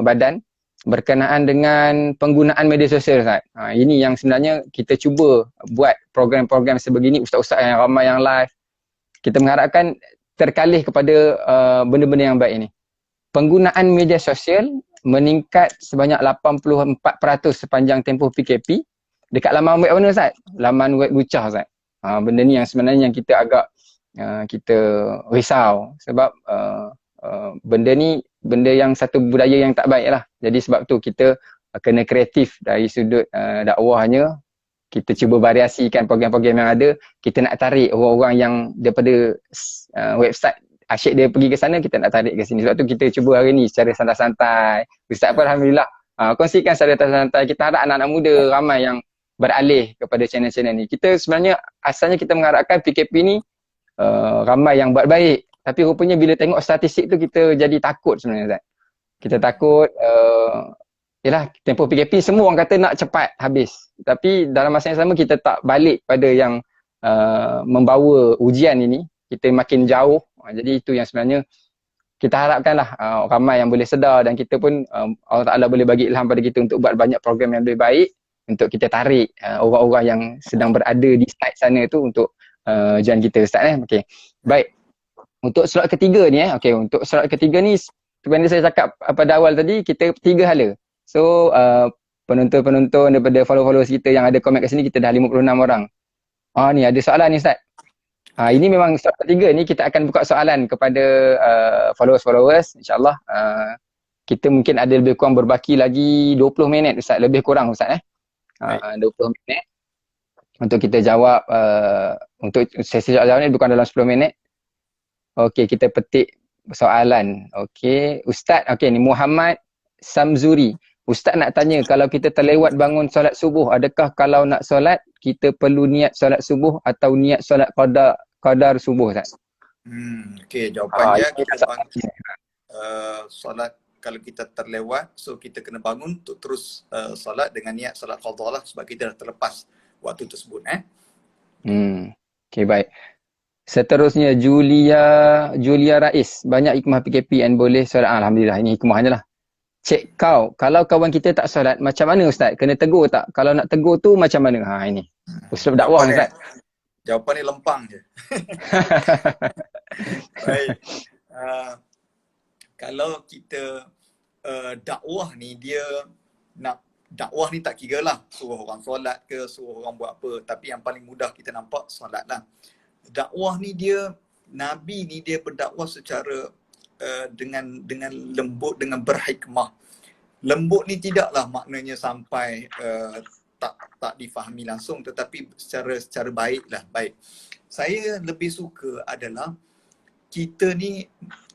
badan berkenaan dengan penggunaan media sosial Ustaz. Ini yang sebenarnya kita cuba buat program-program sebegini, ustaz-ustaz yang ramai yang live. Kita mengharapkan terkalih kepada benda-benda yang baik ini. Penggunaan media sosial meningkat sebanyak 84% sepanjang tempoh PKP. Dekat laman web mana Ustaz? Laman web Lucah Ustaz. Benda ni yang sebenarnya yang kita agak kita risau sebab benda ni benda yang satu budaya yang tak baik lah. Jadi sebab tu kita kena kreatif dari sudut dakwahnya. Kita cuba variasikan program-program yang ada. Kita nak tarik orang-orang yang daripada website asyik dia pergi ke sana, kita nak tarik ke sini. Sebab tu kita cuba hari ni secara santai-santai. Ustaz pun Alhamdulillah kongsikan secara santai. Kita harap anak-anak muda ramai yang beralih kepada channel-channel ni. Kita sebenarnya asalnya kita mengharapkan PKP ni ramai yang buat baik. Tapi rupanya bila tengok statistik tu kita jadi takut sebenarnya Ustaz. Kita takut yalah tempoh PKP semua orang kata nak cepat habis. Tapi dalam masa yang sama kita tak balik pada yang membawa ujian ini, kita makin jauh. Jadi itu yang sebenarnya kita harapkanlah ramai yang boleh sedar dan kita pun Allah Ta'ala boleh bagi ilham pada kita untuk buat banyak program yang lebih baik untuk kita tarik orang-orang yang sedang berada di site sana tu untuk join kita Ustaz Okey. Baik. Untuk slot ketiga ni okey, untuk slot ketiga ni sebenarnya saya cakap pada awal tadi kita 3 hala. So penonton-penonton daripada followers kita yang ada komen kat sini kita dah 56 orang. Ni ada soalan ni Ustaz. Ini memang slot ketiga ni kita akan buka soalan kepada followers insya-Allah. Kita mungkin ada lebih kurang berbaki lagi 20 minit Ustaz, lebih kurang Ustaz 20 minit untuk kita jawab untuk sesi jawapan ni bukan dalam 10 minit. Okey, kita petik soalan. Okey, Ustaz, okey ni Muhammad Samzuri. Ustaz nak tanya, kalau kita terlewat bangun solat subuh, adakah kalau nak solat kita perlu niat solat subuh atau niat solat qadar subuh Ustaz? Okey, jawapannya kita bangun solat kalau kita terlewat, so kita kena bangun untuk terus solat dengan niat solat qadha lah sebab kita dah terlepas waktu tersebut Okey, baik. Seterusnya Julia Rais, banyak hikmah PKP and boleh solat. Alhamdulillah, ini hikmahnya lah. Cik kau, kalau kawan kita tak solat, macam mana Ustaz? Kena tegur tak? Kalau nak tegur tu macam mana? Ini usul dakwah ni Ustaz. Jawapan ni lempang je. Baik. Kalau kita dakwah ni dia nak dakwah ni tak kira lah suruh orang solat ke, suruh orang buat apa, tapi yang paling mudah kita nampak solat lah. Dakwah ni dia, Nabi ni dia berdakwah secara dengan lembut, dengan berhikmah. Lembut ni tidaklah maknanya sampai tak difahami langsung, tetapi secara baiklah, baik. Saya lebih suka adalah kita ni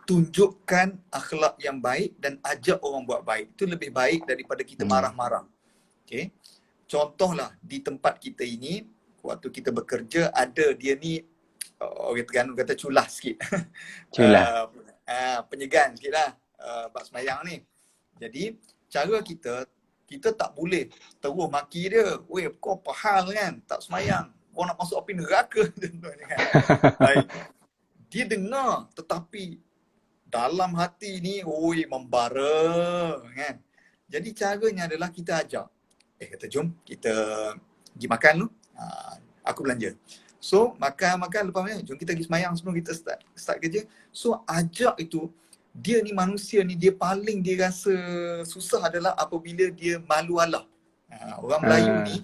tunjukkan akhlak yang baik dan ajak orang buat baik. Itu lebih baik daripada kita marah-marah. Okay? contohlah di tempat kita ini, waktu kita bekerja ada dia ni, orang Terengganu kata culah sikit. Culah. Penyegan sikit lah bab semayang ni. Jadi cara kita tak boleh terus maki dia. Weh, kau apa hal kan? Tak semayang. Kau nak masuk api neraka. Kan? Dia dengar tetapi dalam hati ni, oi, membara kan. Jadi caranya adalah kita ajak. Kata jom kita pergi makan dulu. Aku belanja. So makan lepas ni, jom kita pergi semayang sebelum kita start kerja. So ajak itu, dia ni manusia ni, dia paling dia rasa susah adalah apabila dia malu Allah. Orang Melayu ni,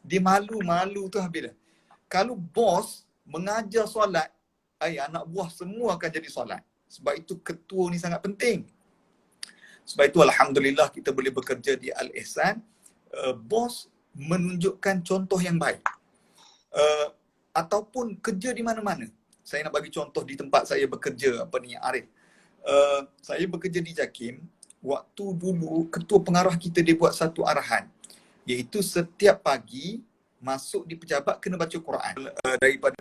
dia malu tu habis dah. Kalau bos mengajar solat, anak buah semua akan jadi solat. Sebab itu ketua ni sangat penting. Sebab itu alhamdulillah kita boleh bekerja di Al-Ihsan. Bos menunjukkan contoh yang baik. Ataupun kerja di mana-mana. Saya nak bagi contoh di tempat saya bekerja, Arif. Saya bekerja di JAKIM. Waktu dulu ketua pengarah kita dia buat satu arahan, iaitu setiap pagi masuk di pejabat kena baca Quran. Daripada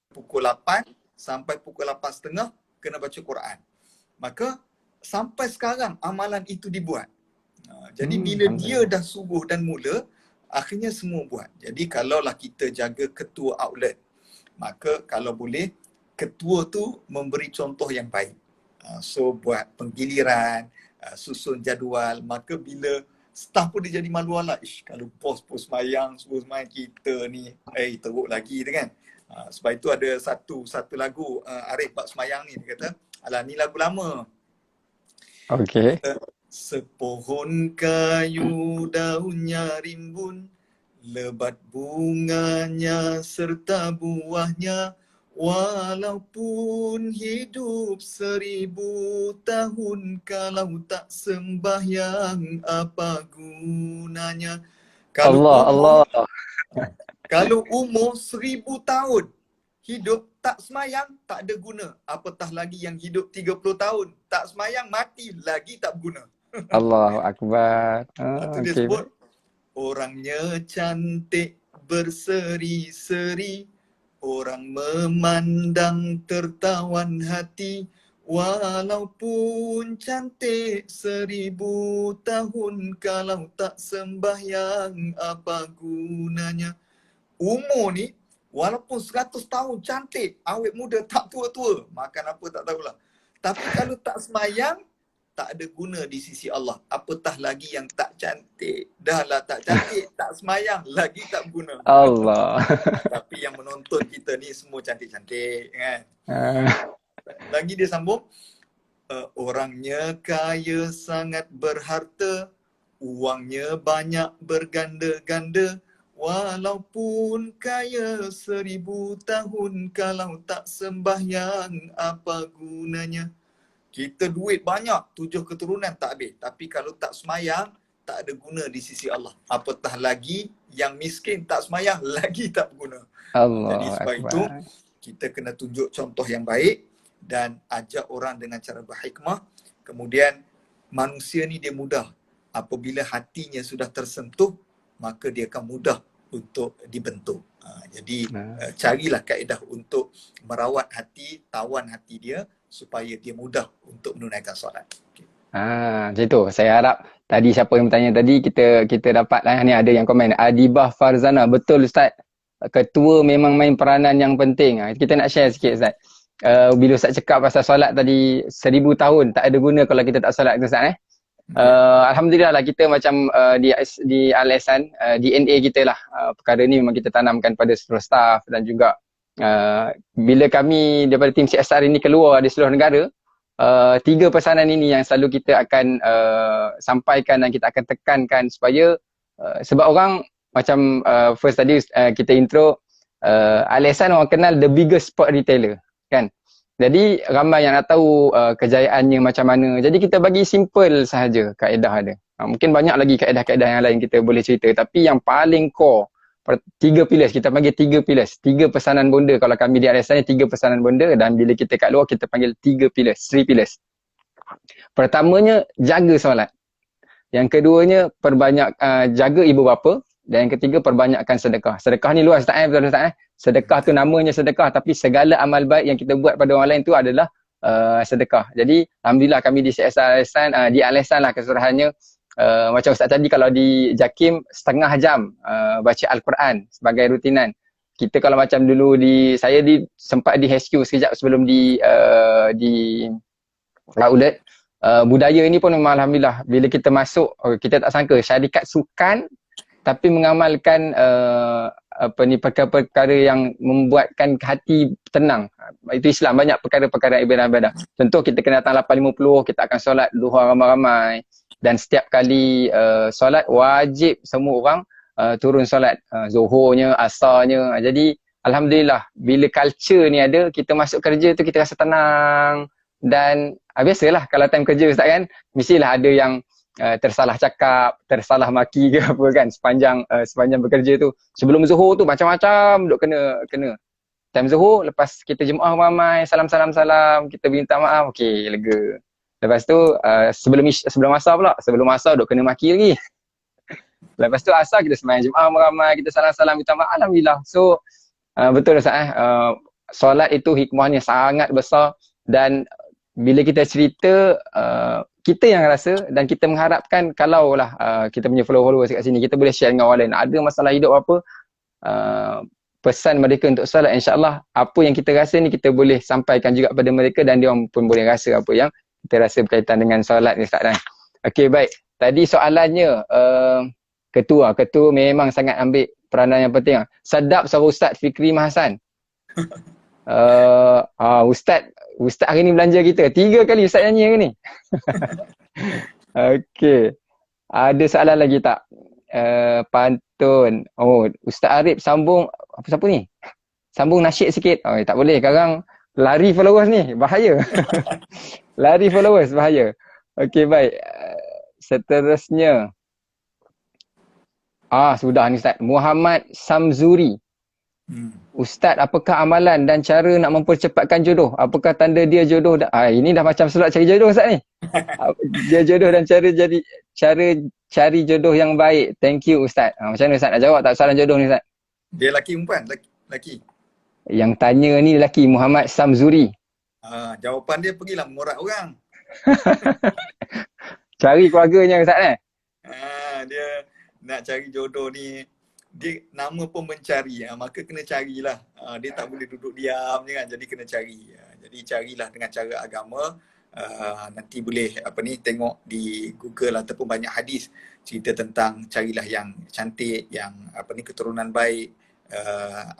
pukul 8 sampai pukul 8.30 kena baca Quran. Maka sampai sekarang amalan itu dibuat. Jadi bila dia dah subuh dan mula, akhirnya semua buat. Jadi kalaulah kita jaga ketua outlet, maka kalau boleh ketua tu memberi contoh yang baik. So buat penggiliran, susun jadual, maka bila staff pun dia jadi malu Allah. Kalau bos semayang, suruh semayang kita ni, teruk lagi tu kan. Sebab itu ada satu lagu Arif bab semayang ni, dia kata, alah ni lagu lama. Okey. Sepohon kayu daunnya rimbun, lebat bunganya serta buahnya, walaupun hidup 1000 tahun, kalau tak sembahyang apa gunanya. Allah. Kalau umur 1000 tahun hidup tak semayang, tak ada guna. Apatah lagi yang hidup 30 tahun tak semayang, mati lagi tak berguna. Allahu Akbar. Itu dia sebut, orangnya cantik berseri-seri, orang memandang tertawan hati, walaupun cantik 1000 tahun, kalau tak sembahyang apa gunanya. Umur ni walaupun 100 tahun cantik, awet muda, tak tua-tua, makan apa tak tahulah. Tapi kalau tak semayang, tak ada guna di sisi Allah. Apatah lagi yang tak cantik. Dah lah tak cantik, tak semayang, lagi tak guna. Allah. Tapi yang menonton kita ni semua cantik-cantik kan. Lagi dia sambung, orangnya kaya sangat berharta, uangnya banyak berganda-ganda, walaupun kaya 1000 tahun, kalau tak sembahyang apa gunanya. Kita duit banyak, 7 keturunan tak habis, tapi kalau tak semayang, tak ada guna di sisi Allah. Apatah lagi yang miskin tak semayang, lagi tak berguna. Jadi sebab itu kita kena tunjuk contoh yang baik dan ajak orang dengan cara berhikmah. Kemudian manusia ni dia mudah, apabila hatinya sudah tersentuh, maka dia akan mudah untuk dibentuk. Jadi carilah kaedah untuk merawat hati, tawan hati dia, supaya dia mudah untuk menunaikan solat. Macam tu. Saya harap tadi siapa yang bertanya tadi, kita dapat lah. Ni ada yang komen, Adibah Farzana, betul Ustaz, ketua memang main peranan yang penting. Kita nak share sikit Ustaz. Bila Ustaz cakap pasal solat tadi, 1000 tahun tak ada guna kalau kita tak solat tu Ustaz. Alhamdulillah lah, kita macam di Al-Ihsan, DNA kita lah, perkara ni memang kita tanamkan pada seluruh staff. Dan juga bila kami daripada tim CSR ini keluar di seluruh negara, 3 pesanan ini yang selalu kita akan sampaikan dan kita akan tekankan supaya sebab orang macam first tadi kita intro, Al-Ihsan orang kenal the biggest sport retailer kan. Jadi ramai yang nak tahu kejayaannya macam mana. Jadi kita bagi simple sahaja kaedah ada. Mungkin banyak lagi kaedah-kaedah yang lain kita boleh cerita, tapi yang paling core 3 pillars, kita panggil 3 pillars, 3 pesanan bonda. Kalau kami di Al-Ihsan ni 3 pesanan bonda, dan bila kita kat luar kita panggil 3 pillars, 3 pillars. Pertamanya, jaga solat. Yang keduanya, perbanyak jaga ibu bapa. Dan yang ketiga, perbanyakkan sedekah. Sedekah ni luas tak betul tak Sedekah tu namanya sedekah, tapi segala amal baik yang kita buat pada orang lain tu adalah sedekah. Jadi alhamdulillah kami di CSR Al-Ihsan, di Al-Ihsan lah keseluruhannya, macam Ustaz tadi, kalau di JAKIM setengah jam baca Al-Quran sebagai rutinan. Kita kalau macam dulu saya sempat di HQ sekejap sebelum di outlet. Budaya ini pun memang alhamdulillah bila kita masuk, kita tak sangka syarikat sukan tapi mengamalkan perkara-perkara yang membuatkan hati tenang. Itu Islam, banyak perkara-perkara ibadah. Contoh, kita kena datang 8.50, kita akan solat duha ramai-ramai, dan setiap kali solat wajib semua orang turun solat zuhurnya, asarnya. Jadi alhamdulillah bila culture ni ada, kita masuk kerja tu kita rasa tenang. Dan biasalah kalau time kerja Ustaz kan, mestilah ada yang tersalah cakap, tersalah maki ke apa kan, sepanjang bekerja tu. Sebelum zuhur tu macam-macam duk kena. Time zuhur, lepas kita jemaah ramai, salam, kita minta maaf, okey, lega. Lepas tu sebelum asar pula, sebelum asar duk kena maki lagi. Lepas tu asar kita sembahyang jemaah ramai, kita salam, minta maaf, alhamdulillah. So betul Ustaz solat itu hikmahnya sangat besar, dan bila kita cerita, kita yang rasa, dan kita mengharapkan kalaulah kita punya followers kat sini, kita boleh share dengan orang lain. Ada masalah hidup apa, pesan mereka untuk solat, insyaAllah apa yang kita rasa ni kita boleh sampaikan juga pada mereka, dan dia pun boleh rasa apa yang kita rasa berkaitan dengan solat ni Ustaz kan. Okey, baik. Tadi soalannya, ketua memang sangat ambil peranan yang penting. Sedap suara Ustaz Fikri Mahasan. Ustaz hari ni belanja kita 3 kali Ustaz nyanyi hari ni. Okey. Ada soalan lagi tak? Pantun. Ustaz Arif sambung siapa ni? Sambung nasyid sikit. Tak boleh, sekarang lari followers ni, bahaya. Lari followers bahaya. Okey, baik. Seterusnya. Sudah ni Ustaz. Muhammad Samzuri. Ustaz, apakah amalan dan cara nak mempercepatkan jodoh? Apakah tanda dia jodoh? Ini dah macam surat cari jodoh Ustaz ni. Dia jodoh dan cara cari jodoh yang baik. Thank you Ustaz. Macam mana Ustaz nak jawab tak soalan jodoh ni Ustaz? Dia lelaki perempuan? Lelaki. Yang tanya ni lelaki, Muhammad Samzuri. Jawapan dia pergilah mengorak orang. Cari keluarganya Ustaz Dia nak cari jodoh ni, dia nama pun mencari, maka kena carilah. Dia tak boleh duduk diam je kan, jadi kena cari. Jadi carilah dengan cara agama. Nanti boleh tengok di Google ataupun banyak hadis cerita tentang carilah yang cantik, yang keturunan baik,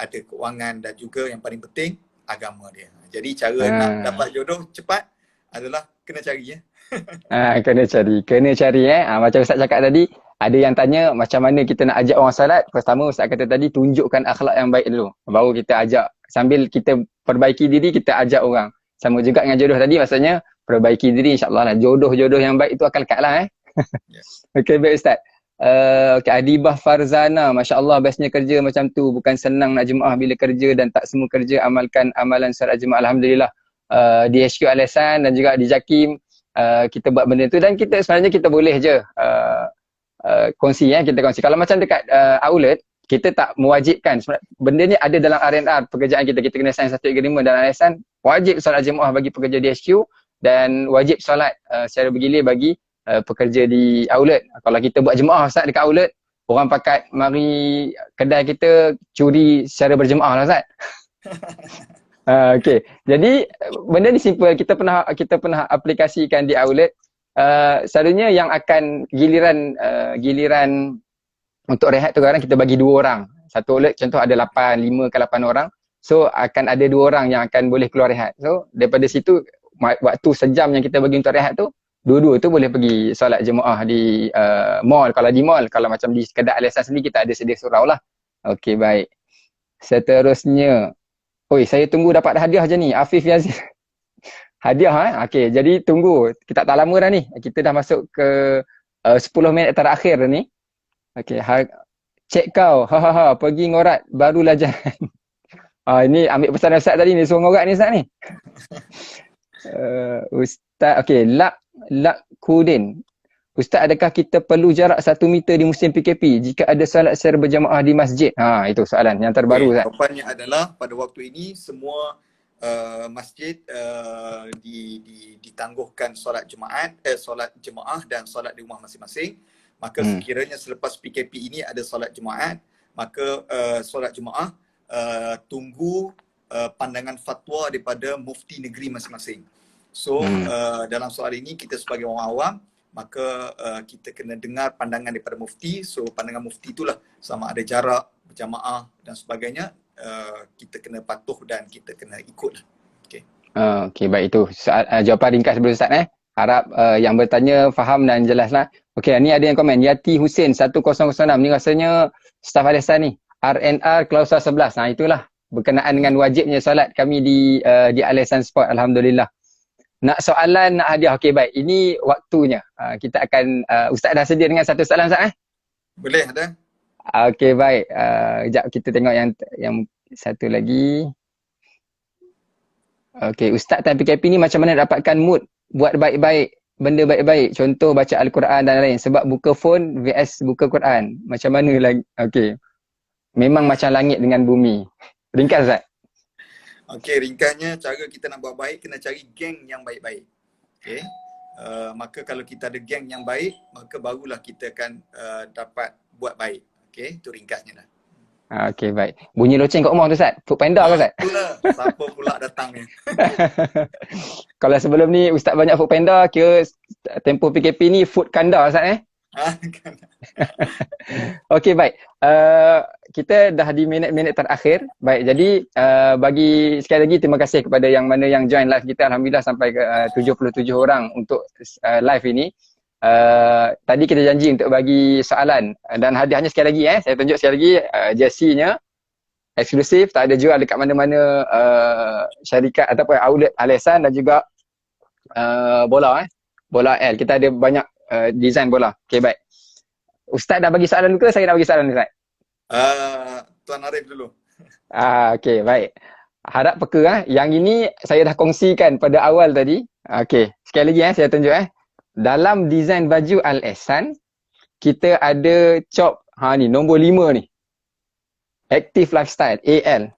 ada keuangan, dan juga yang paling penting agama dia. Jadi cara nak dapat jodoh cepat adalah kena cari kena cari macam Ustaz cakap tadi, ada yang tanya macam mana kita nak ajak orang salat. Pertama Ustaz kata tadi, tunjukkan akhlak yang baik dulu, baru kita ajak. Sambil kita perbaiki diri, kita ajak orang. Sama juga dengan jodoh tadi, maksudnya perbaiki diri, insyaAllah lah jodoh-jodoh yang baik itu akan lekat lah Okey, baik Ustaz. Adibah Farzana, Masya Allah bestnya kerja macam tu. Bukan senang nak jemaah bila kerja, dan tak semua kerja amalkan amalan solat jemaah. Alhamdulillah di HQ Al-Ihsan dan juga di JAKIM kita buat benda tu, dan kita sebenarnya kita boleh je kongsi. Kalau macam dekat outlet, kita tak mewajibkan. Benda ni ada dalam R&R pekerjaan kita. Kita kena sign satu agreement dalam Al-Ihsan, wajib solat jemaah bagi pekerja di HQ, dan wajib solat secara bergilir bagi pekerja di outlet. Kalau kita buat jemaah Ustaz dekat outlet, orang pakat mari kedai kita curi secara berjemaah lah Ustaz. Okey. Jadi benda ni simple. Kita pernah aplikasikan di outlet. Selalunya yang akan giliran untuk rehat tu, kadang kita bagi 2 orang. Satu outlet contoh ada 5 ke 8 orang. So akan ada 2 orang yang akan boleh keluar rehat. So daripada situ, waktu sejam yang kita bagi untuk rehat tu, dua-dua tu boleh pergi solat jemaah di mall. Kalau di mall, kalau macam di kedai Al-Ihsan sendiri, kita ada sedia surau lah. Okey, baik. Seterusnya, saya tunggu dapat hadiah je ni, Afif Yazid. Hadiah Okey, jadi tunggu. Kita tak lama dah ni. Kita dah masuk ke 10 minit terakhir ni. Okey, cek kau. Pergi ngorat barulah jalan. Ini ambil pesan Ustaz tadi ni, suruh ngorat ni Ustaz ni. Ustaz, okey, Lak Kudin. Ustaz, adakah kita perlu jarak 1 meter di musim PKP jika ada solat secara berjamaah di masjid? Itu soalan yang terbaru, Ustaz. Jawapannya adalah pada waktu ini semua masjid ditangguhkan solat jemaah dan solat di rumah masing-masing. Maka sekiranya selepas PKP ini ada solat jemaah, maka solat jemaah tunggu pandangan fatwa daripada mufti negeri masing-masing. So dalam soal ini kita sebagai orang awam, maka kita kena dengar pandangan daripada mufti. So pandangan mufti itulah sama ada jarak, berjamaah dan sebagainya, kita kena patuh dan kita kena ikut. Okay. Okey, baik, itu jawapan ringkas daripada Ustaz. Harap yang bertanya faham dan jelaslah. Okey, ni ada yang komen. Yati Hussein 1006 ni rasanya staf Alisan ni. RNR Klausa 11. Itulah berkenaan dengan wajibnya solat kami di Alisan Sport. Alhamdulillah. Nak soalan, nak hadiah. Okey, baik. Ini waktunya. Kita akan, Ustaz dah sedia dengan satu soalan, Ustaz? Boleh, ada. Okey, baik. Sekejap kita tengok yang satu lagi. Okey, Ustaz time PKP ni macam mana dapatkan mood buat baik-baik, benda baik-baik, contoh baca Al-Quran dan lain, sebab buka phone vs buka Quran. Macam mana lagi? Okey. Memang macam langit dengan bumi. Ringkas, Ustaz? Okey, ringkasnya cara kita nak buat baik, kena cari geng yang baik-baik. Okey. Maka kalau kita ada geng yang baik, maka barulah kita akan dapat buat baik. Okey, itu ringkasnya dah. Okey, baik. Bunyi loceng kat rumah tu, Ustaz? Foodpanda ke, Ustaz? Itulah, siapa pula datang ni. Kalau sebelum ni Ustaz banyak Foodpanda, kira tempoh PKP ni food kanda, Ustaz Okey, baik. Kita dah di minit-minit terakhir. Baik, jadi bagi sekali lagi terima kasih kepada yang mana yang join live kita. Alhamdulillah sampai ke 77 orang untuk live ini. Tadi kita janji untuk bagi soalan dan hadiahnya sekali lagi saya tunjuk sekali lagi, jersey-nya eksklusif, tak ada jual dekat mana-mana syarikat ataupun outlet Alisan, dan juga bola bola L. Kita ada banyak design bola. Okey, baik. Ustaz dah bagi soalan ke saya dah bagi soalan, Ustaz? Tuan Arif dulu. Okey, baik. Harap peka yang ini saya dah kongsikan pada awal tadi. Okey, sekali lagi saya tunjuk dalam desain baju Al-Ihsan, kita ada chop, ni nombor 5 ni. Active Lifestyle, AL.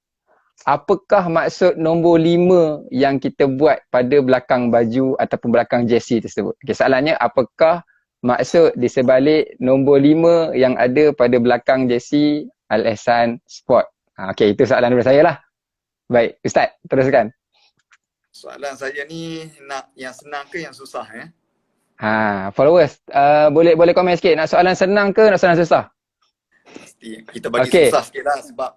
Apakah maksud nombor 5 yang kita buat pada belakang baju ataupun belakang jersey tersebut? Okay, soalannya, apakah maksud di sebalik nombor 5 yang ada pada belakang jersey Al-Ihsan Sport? Okey, itu soalan daripada saya lah. Baik, Ustaz, teruskan. Soalan saya ni nak yang senang ke yang susah followers, boleh komen sikit, nak soalan senang ke nak soalan susah? Pasti kita bagi susah sikit lah sebab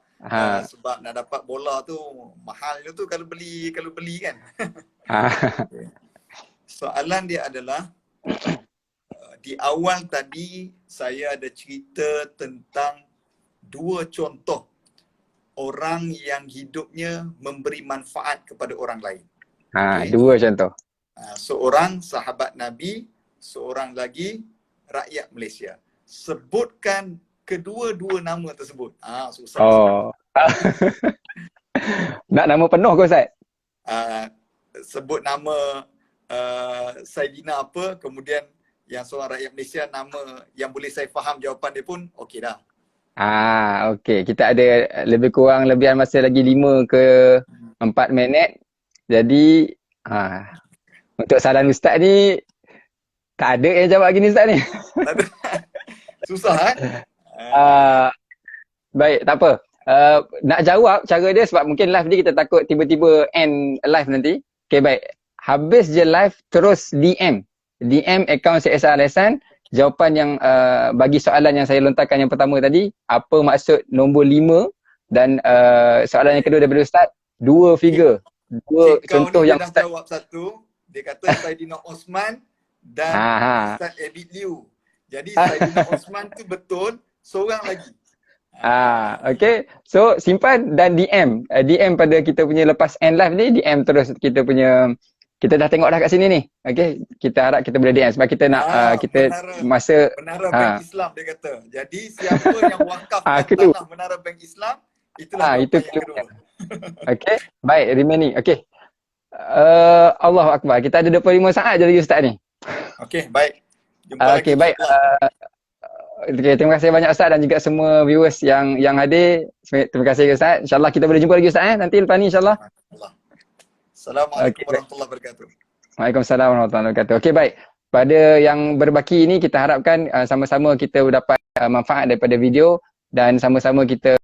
sebab nak dapat bola tu mahal tu kalau beli kan. Soalan dia adalah di awal tadi saya ada cerita tentang 2 contoh orang yang hidupnya memberi manfaat kepada orang lain. 2 contoh. Seorang sahabat Nabi, seorang lagi rakyat Malaysia. Sebutkan kedua-dua nama tersebut. Susah. Nak nama penuh ke, Ustaz? Sebut nama Saidina apa, kemudian yang seorang rakyat Malaysia, nama yang boleh saya faham jawapan dia pun okey dah. Okey. Kita ada lebih kurang lebihan masa lagi 5 ke 4 minit. Jadi untuk saran Ustaz ni tak ada yang jawab gini, Ustaz ni. Susah baik, tak apa. Nak jawab cara dia sebab mungkin live ni kita takut tiba-tiba end live nanti. Okey, baik. Habis je live terus DM akaun CSR Alisan. Jawapan yang bagi soalan yang saya lontarkan yang pertama tadi, apa maksud nombor 5, dan soalan yang kedua daripada Ustaz, 2 figure. 2 contoh yang Ustaz jawab satu. Dia kata Saidina Osman dan Ustaz Abid Liu. Jadi Saidina Osman tu betul, seorang lagi. Okay. So simpan dan DM pada kita punya lepas end live ni, DM terus kita punya. Kita dah tengok dah kat sini ni. Okay, kita harap kita boleh DM sebab kita nak Menara Bank Islam dia kata. Jadi siapa yang wakaf tanah Menara Bank Islam, itulah itu yang kedua. Okay, baik, remaining. Okay. Allahu Akbar. Kita ada 25 saat je lagi Ustaz ni. Okay, baik. Jumpa lagi Okey, baik. insyaAllah. Okay, terima kasih banyak Ustaz dan juga semua viewers yang hadir. Terima kasih Ustaz. InsyaAllah kita boleh jumpa lagi Ustaz nanti lepas ni insyaAllah. Assalamualaikum Okey, baik. warahmatullahi wabarakatuh. Waalaikumsalam warahmatullahi wabarakatuh. Okey, baik. Pada yang berbaki ini kita harapkan sama-sama kita dapat manfaat daripada video dan sama-sama kita